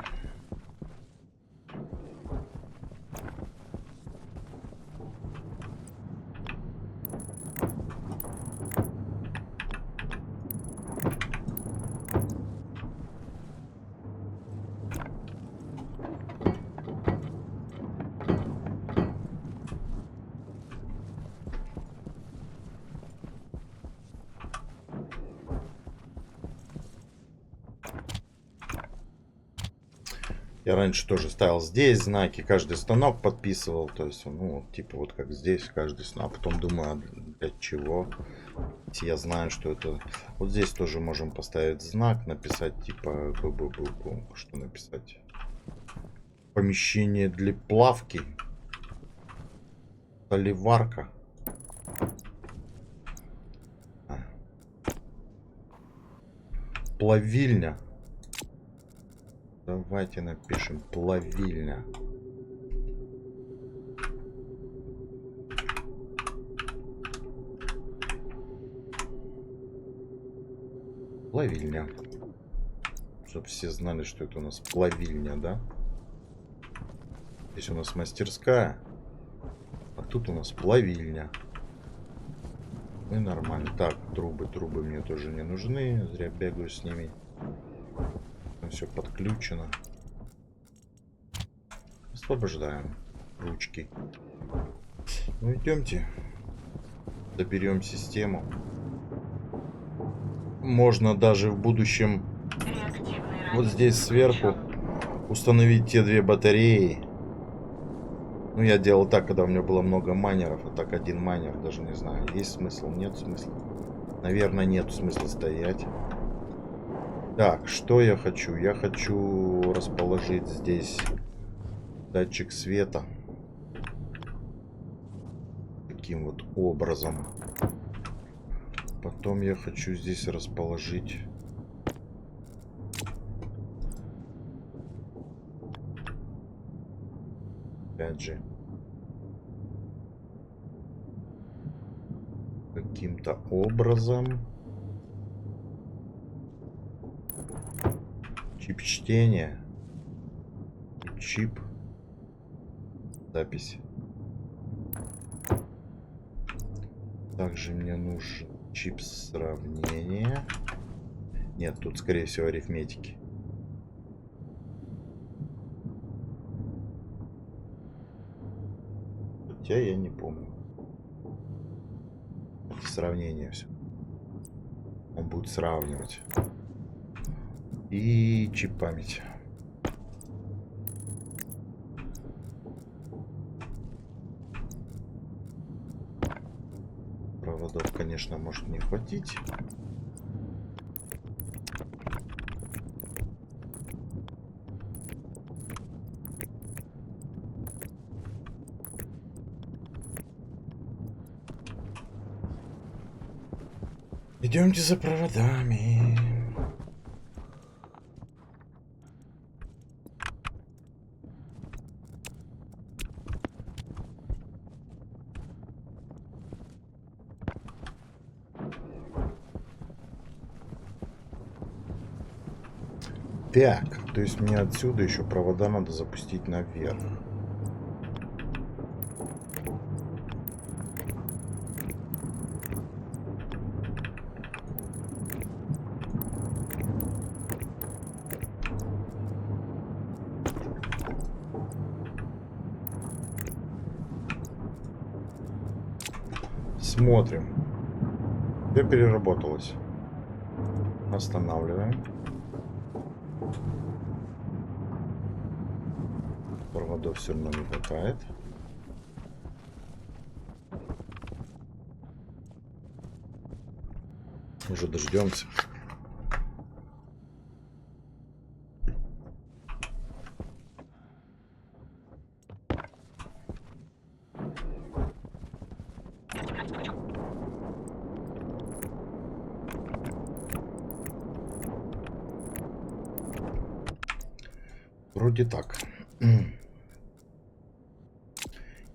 Я раньше тоже ставил здесь знаки, каждый станок подписывал, то есть, ну, типа вот как здесь каждый станок. А потом думаю, для чего? Если я знаю, что это... Вот здесь тоже можем поставить знак, написать типа... Что написать? Помещение для плавки. Соливарка. Плавильня. Давайте напишем плавильня. Плавильня. Чтобы все знали, что это у нас плавильня, да? Здесь у нас мастерская. А тут у нас плавильня. Ну и нормально. Так, трубы мне тоже не нужны. Зря бегаю с ними. Все подключено. Освобождаем ручки. Ну идемте. Доберем систему. Можно даже в будущем вот здесь сверху установить те 2 батареи. Ну я делал так, когда у меня было много майнеров. А так один майнер, даже не знаю, есть смысл, нет смысла. Наверное, нет смысла стоять. Так, что я хочу? Я хочу расположить здесь датчик света. Таким вот образом. Потом я хочу здесь расположить... Опять же. Каким-то образом... Чип чтения. Чип. Запись. Также мне нужен чип сравнения. Нет, тут скорее всего арифметики. Хотя я не помню. Сравнение все. Он будет сравнивать. И чип памяти. Проводов, конечно, может не хватить. Идемте за проводами. Так, то есть мне отсюда еще провода надо запустить наверх. Смотрим. Все переработалось. Останавливаем. Проводов все равно не хватает. Уже дождемся. Вроде так.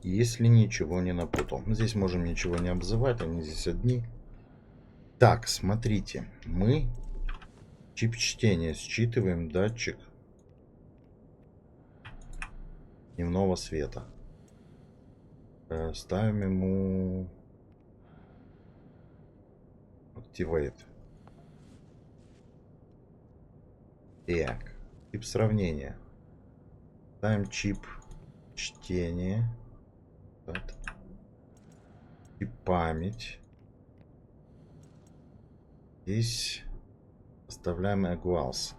Если ничего не напутал. Здесь можем ничего не обзывать, они здесь одни. Так, смотрите. Мы чип чтения считываем датчик дневного света. Ставим ему Activate. Так, тип сравнения. Ставим чип чтения. Вот. И память. Здесь оставляем Equals.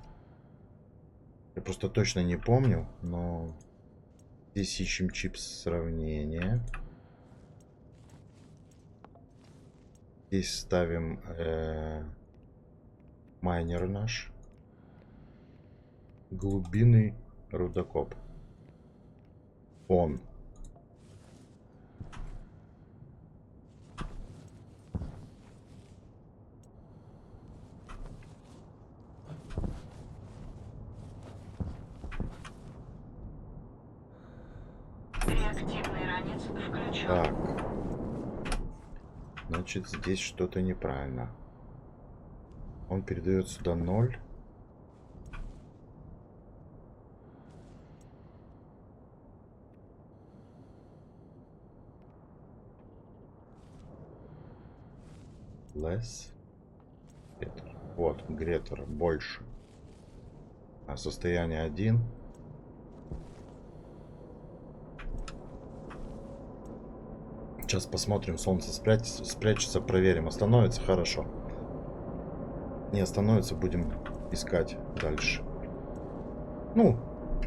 Я просто точно не помню, но здесь ищем чип сравнения. Здесь ставим майнер наш. Глубинный рудокоп. Он. Реактивный ранец включен. Так. Значит, здесь что-то неправильно. Он передает сюда 0. Less. Вот, Гретер больше. А состояние 1. Сейчас посмотрим, солнце спрячется, проверим, остановится, хорошо. Не остановится, будем искать дальше. Ну,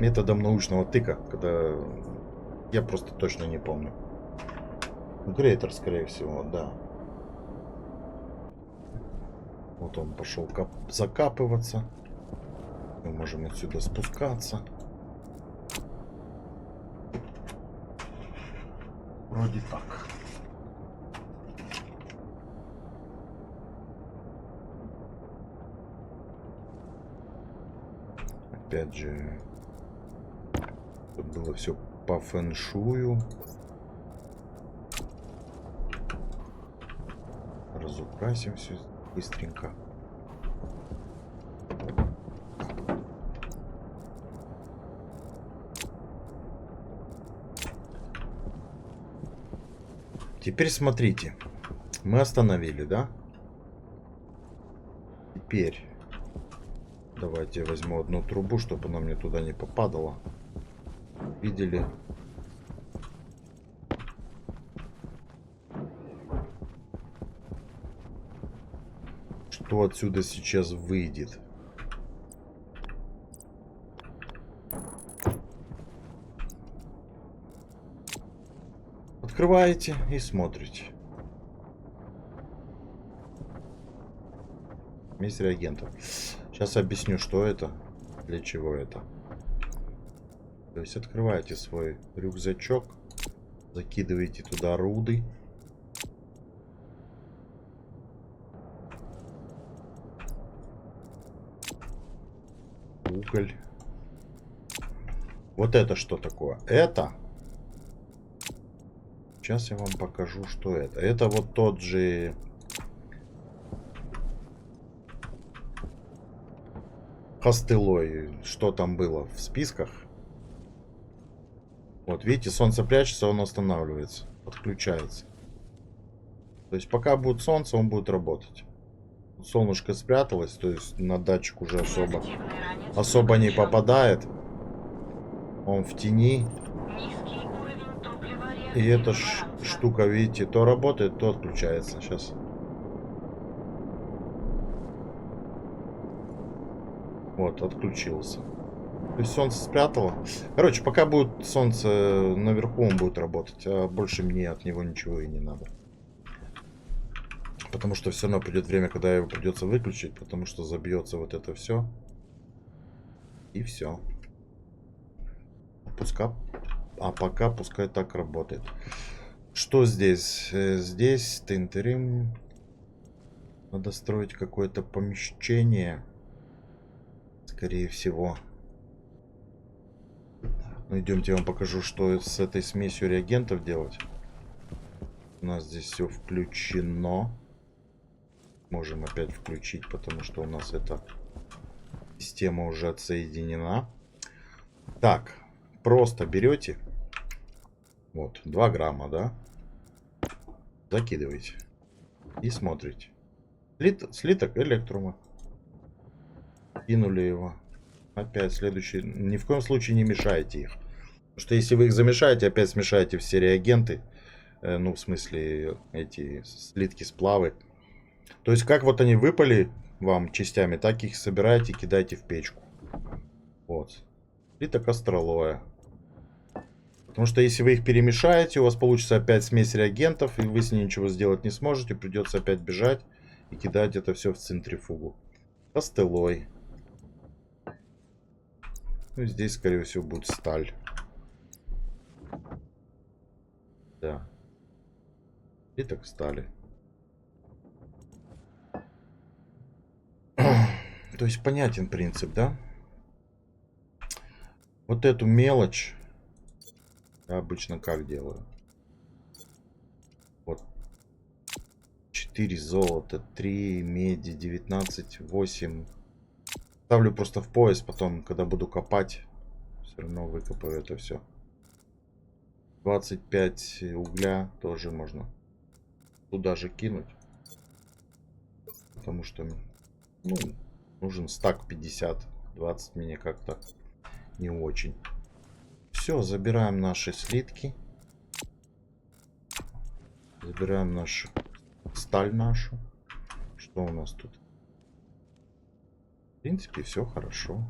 методом научного тыка, когда я просто точно не помню. Грейтер, скорее всего, да. Вот он пошел закапываться. Мы можем отсюда спускаться. Вроде так. Опять же, тут было все по фэншую. Разукрасим все быстренько. Теперь смотрите. Мы остановили, да? Теперь давайте я возьму одну трубу, чтобы она мне туда не попадала. Видели? Что отсюда сейчас выйдет? Открываете и смотрите. Вместе реагентов. Сейчас объясню, что это, для чего это. То есть открываете свой рюкзачок, закидываете туда руды. уголь. Вот это что такое? Это... Сейчас я вам покажу, что это. Это вот тот же... Костылой. Что там было в списках? Вот, видите, солнце прячется, он останавливается. Подключается. То есть пока будет солнце, он будет работать. Солнышко спряталось, то есть на датчик уже Реактивный ранец особо не включен. попадает. Он в тени. Низкий уровень топлива И эта реактивного ранца. штука, видите, то работает, то отключается. Сейчас. Вот, отключился. То есть солнце спрятало. Короче, пока будет солнце наверху, он будет работать. А больше мне от него ничего и не надо. Потому что все равно придет время, когда его придется выключить. Потому что забьется вот это все. И все. Пускай. А пока пускай так работает. Что здесь? Здесь тынтырим. Надо строить какое-то помещение. Скорее всего. Ну, идемте, я вам покажу, что с этой смесью реагентов делать. У нас здесь все включено. Можем опять включить, потому что у нас эта система уже отсоединена. Так, просто берете. Вот, 2 грамма, да? Закидываете. И смотрите. Слиток электрума. Кинули его. Опять следующий. Ни в коем случае не мешайте их. Потому что если вы их замешаете, опять смешаете все реагенты. Ну, в смысле, эти слитки, сплавы. То есть, как вот они выпали вам частями, так их собираете и кидайте в печку. Вот. Слиток астралоя. Потому что если вы их перемешаете, у вас получится опять смесь реагентов, и вы с ней ничего сделать не сможете. Придется опять бежать и кидать это все в центрифугу. Костылой. Ну, здесь, скорее всего, будет сталь. Да. И так стали. То есть понятен принцип, да? Вот эту мелочь я обычно как делаю? Вот 4 золота, 3 меди, 19, 8. Ставлю просто в пояс, потом, когда буду копать, все равно выкопаю это все. 25 угля тоже можно туда же кинуть. Потому что, ну, нужен стак 50. 20 мне как-то не очень. Все, забираем наши слитки. Забираем нашу сталь нашу. Что у нас тут? В принципе, все хорошо.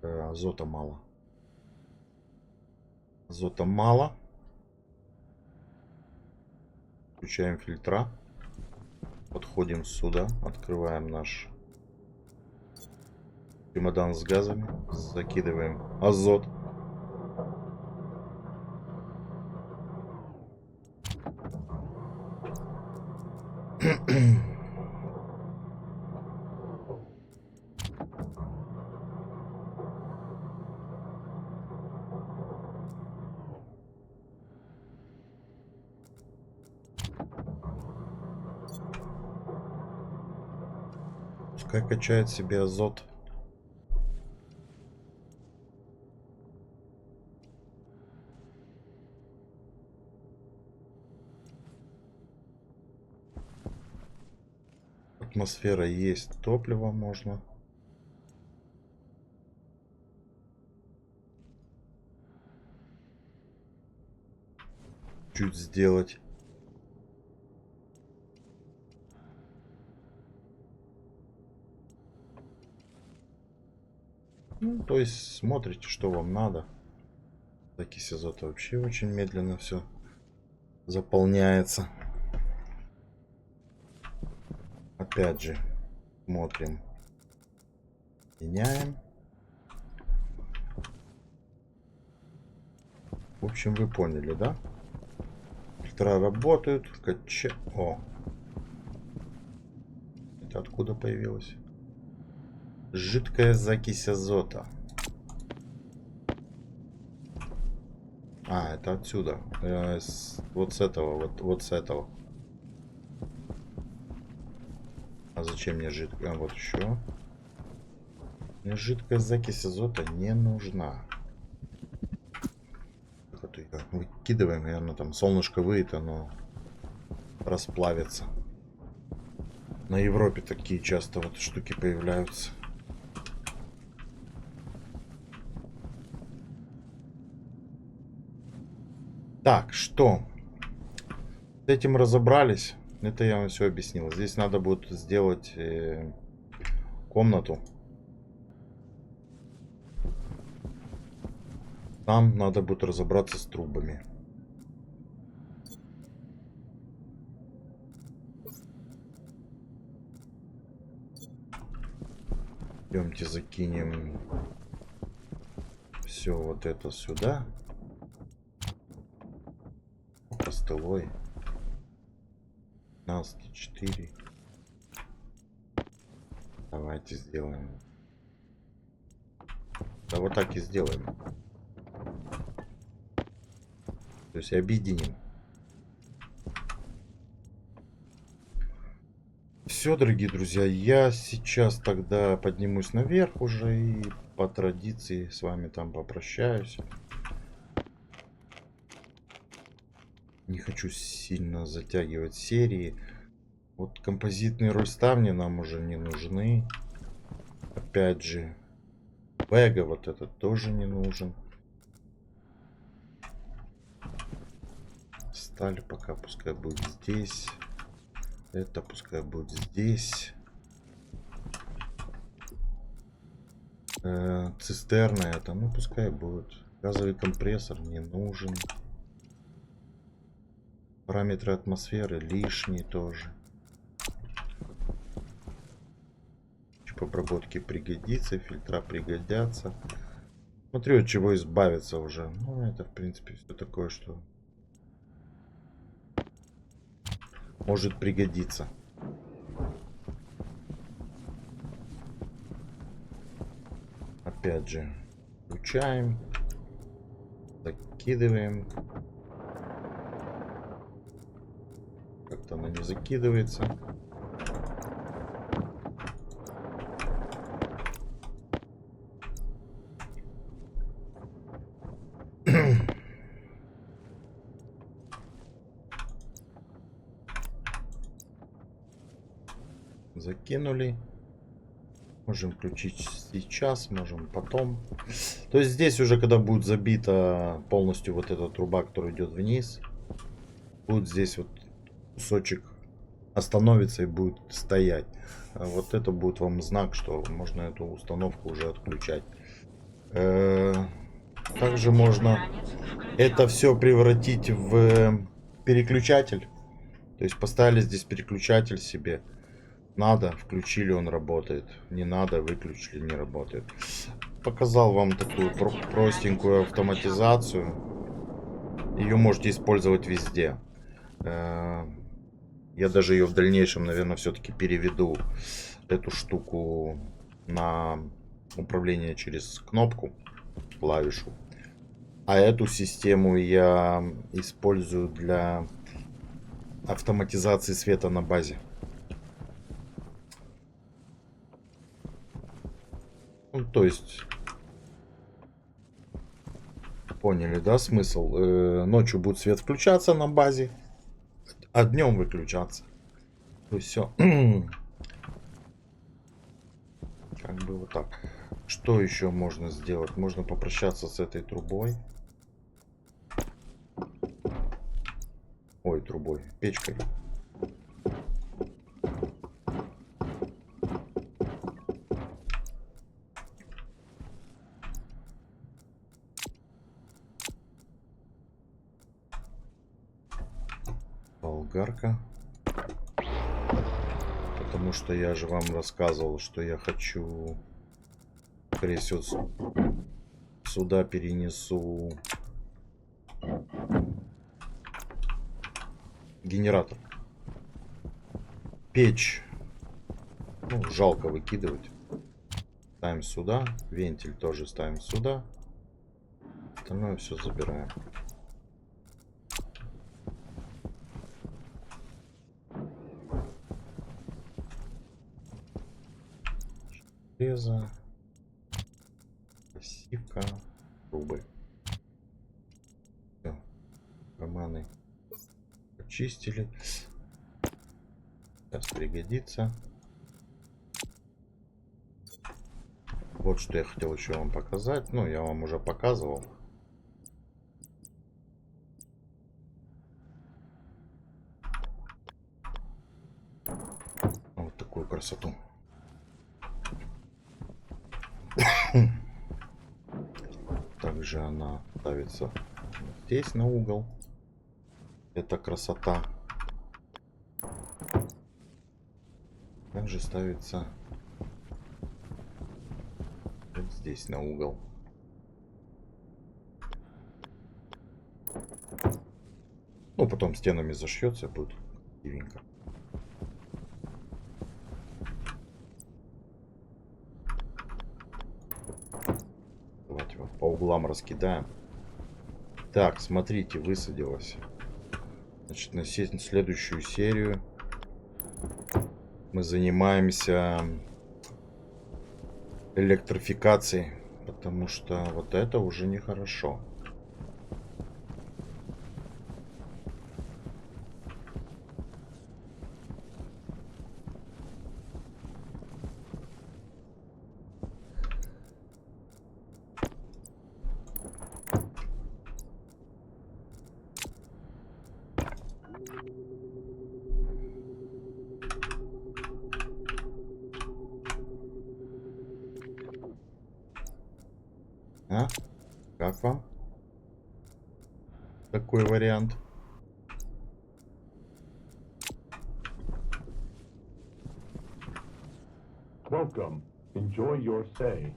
Азота мало. Азота мало. Включаем фильтра. Подходим сюда. Открываем наш чемодан с газами. Закидываем азот. Пускай качает себе азот. Атмосфера есть, топливо можно. Чуть сделать. Ну, то есть смотрите, что вам надо. Закись азота вообще очень медленно все заполняется. Опять же, смотрим. Меняем. В общем, вы поняли, да? Фильтра работают. О! Это откуда появилось? Жидкая закись азота. А, это отсюда. Вот с этого. Вот с этого. А зачем мне жидкая? А, вот еще. Мне жидкая закись азота не нужна. Вот ее выкидываем, и оно там солнышко выйдет, оно расплавится. На Европе такие часто вот штуки появляются. Так, что? С этим разобрались. Это я вам все объяснил. Здесь надо будет сделать комнату. Там надо будет разобраться с трубами. Идемте закинем все вот это сюда. Постылой. 15,4. Давайте сделаем. Да вот так и сделаем. То есть объединим. Все, дорогие друзья, я сейчас тогда поднимусь наверх уже и по традиции с вами там попрощаюсь. Не хочу сильно затягивать серии. Вот композитные рольставни нам уже не нужны. Опять же, бэга вот этот тоже не нужен. Сталь пока пускай будет здесь. Это пускай будет здесь. Цистерна это, ну пускай будет. Газовый компрессор не нужен. Параметры атмосферы лишние тоже. Тип обработки пригодится, фильтра пригодятся. Смотрю, от чего избавиться уже. Ну, это, в принципе, все такое, что может пригодиться. Опять же, включаем, закидываем. Как-то она не закидывается. Закинули. Можем включить сейчас, можем потом. То есть здесь уже, когда будет забита полностью вот эта труба, которая идет вниз, будет здесь вот кусочек остановится и будет стоять. А вот это будет вам знак, что можно эту установку уже отключать. Также можно это все превратить в переключатель. То есть поставили здесь переключатель себе. Надо, включили, он работает. Не надо, выключили, не работает. Показал вам такую простенькую автоматизацию. Ее можете использовать везде. Я даже ее в дальнейшем, наверное, все-таки переведу эту штуку на управление через кнопку, клавишу. А эту систему я использую для автоматизации света на базе. Ну, то есть, поняли, да, смысл? Ночью будет свет включаться на базе, а днем выключаться. То есть все. Как бы вот так. Что еще можно сделать? Можно попрощаться с этой трубой. Ой, трубой. Печкой. Болгарка. Потому что я же вам рассказывал, что я хочу, скорее всего, сюда перенесу генератор. Печь. Ну, жалко выкидывать. Ставим сюда. Вентиль тоже ставим сюда. Остальное все забираем. Железо. Пассивка. Трубы. Все. Карманы почистили. Сейчас пригодится. Вот что я хотел еще вам показать. Ну, я вам уже показывал. Вот такую красоту. Также она ставится здесь на угол. Это красота. Также ставится вот здесь на угол. Ну, потом стенами зашьется, будет красивенько. Давайте вот по углам раскидаем. Так, смотрите, высадилось. Значит, на следующую серию мы занимаемся электрификацией, потому что вот это уже нехорошо. А? Как вам такой вариант? Welcome. Enjoy your stay.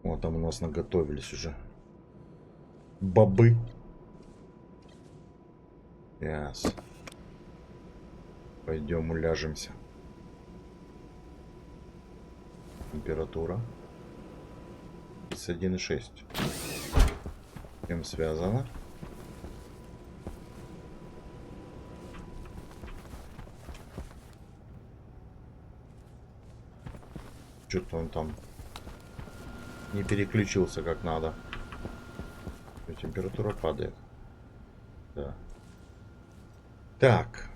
Вот там у нас наготовились уже бобы. Yes. Пойдем уляжемся. Температура 31,6. С чем связано? Что-то он там не переключился как надо. И температура падает. Да. Так.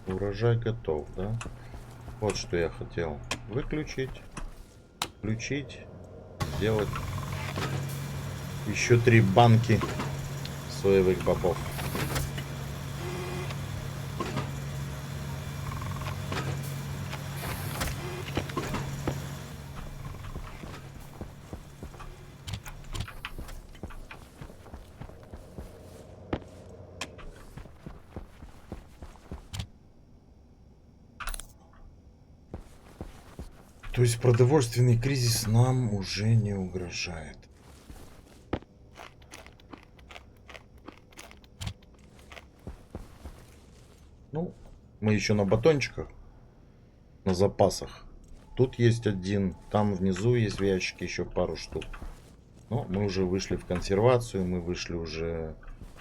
Урожай готов, да? Вот что я хотел. Выключить. Включить. Сделать еще 3 банки соевых бобов. То есть продовольственный кризис нам уже не угрожает. Ну, мы еще на батончиках, на запасах. Тут есть один, там внизу есть в ящике еще пару штук. Но мы уже вышли в консервацию, мы вышли уже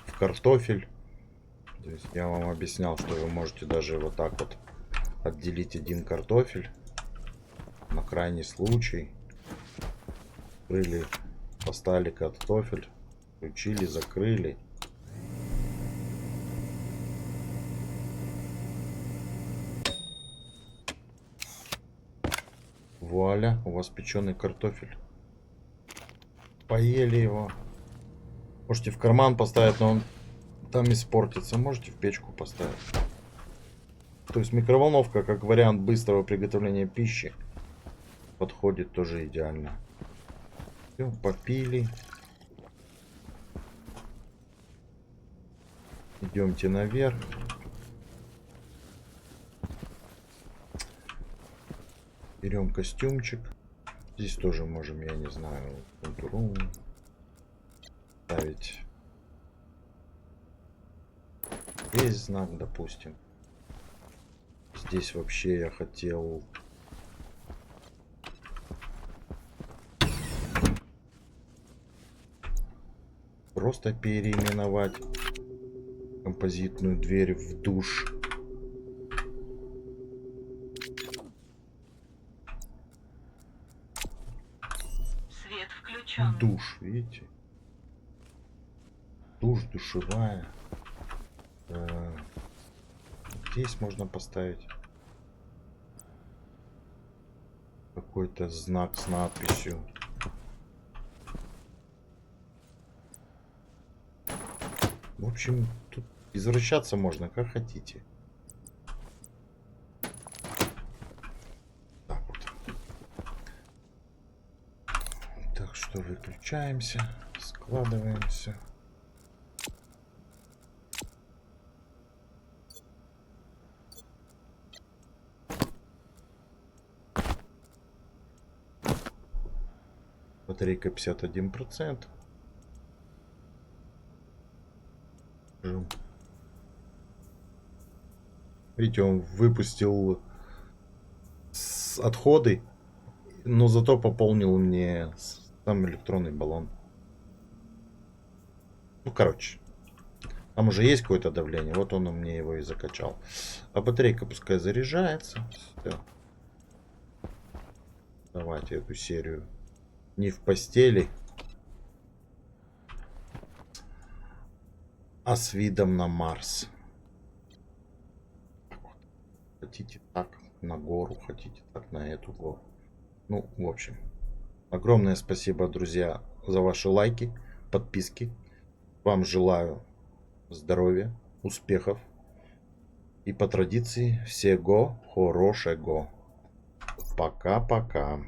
в картофель. То есть я вам объяснял, что вы можете даже вот так вот отделить один картофель. На крайний случай. Открыли, поставили картофель, включили, закрыли. Вуаля, у вас печеный картофель. Поели его. Можете в карман поставить, но он там испортится. Можете в печку поставить. То есть микроволновка, как вариант быстрого приготовления пищи, подходит тоже идеально. Все, попили. Идемте наверх. Берем костюмчик. Здесь тоже можем, я не знаю, контуру ставить. Здесь знак, допустим. Здесь вообще я хотел... просто переименовать композитную дверь в душ. Свет включен. Душ, видите? Душ, душевая. Здесь можно поставить какой-то знак с надписью. В общем, тут извращаться можно как хотите. Так вот. Так что выключаемся, складываемся. Батарейка 51%. Видите, он выпустил отходы, но зато пополнил мне сам электронный баллон. Ну, короче, там уже есть какое-то давление, вот он мне его и закачал. А батарейка пускай заряжается. Всё. Давайте эту серию не в постели, а с видом на Марс. Хотите так на гору, хотите так на эту гору. Ну, в общем, огромное спасибо, друзья, за ваши лайки, подписки. Вам желаю здоровья, успехов и по традиции всего хорошего. Пока-пока.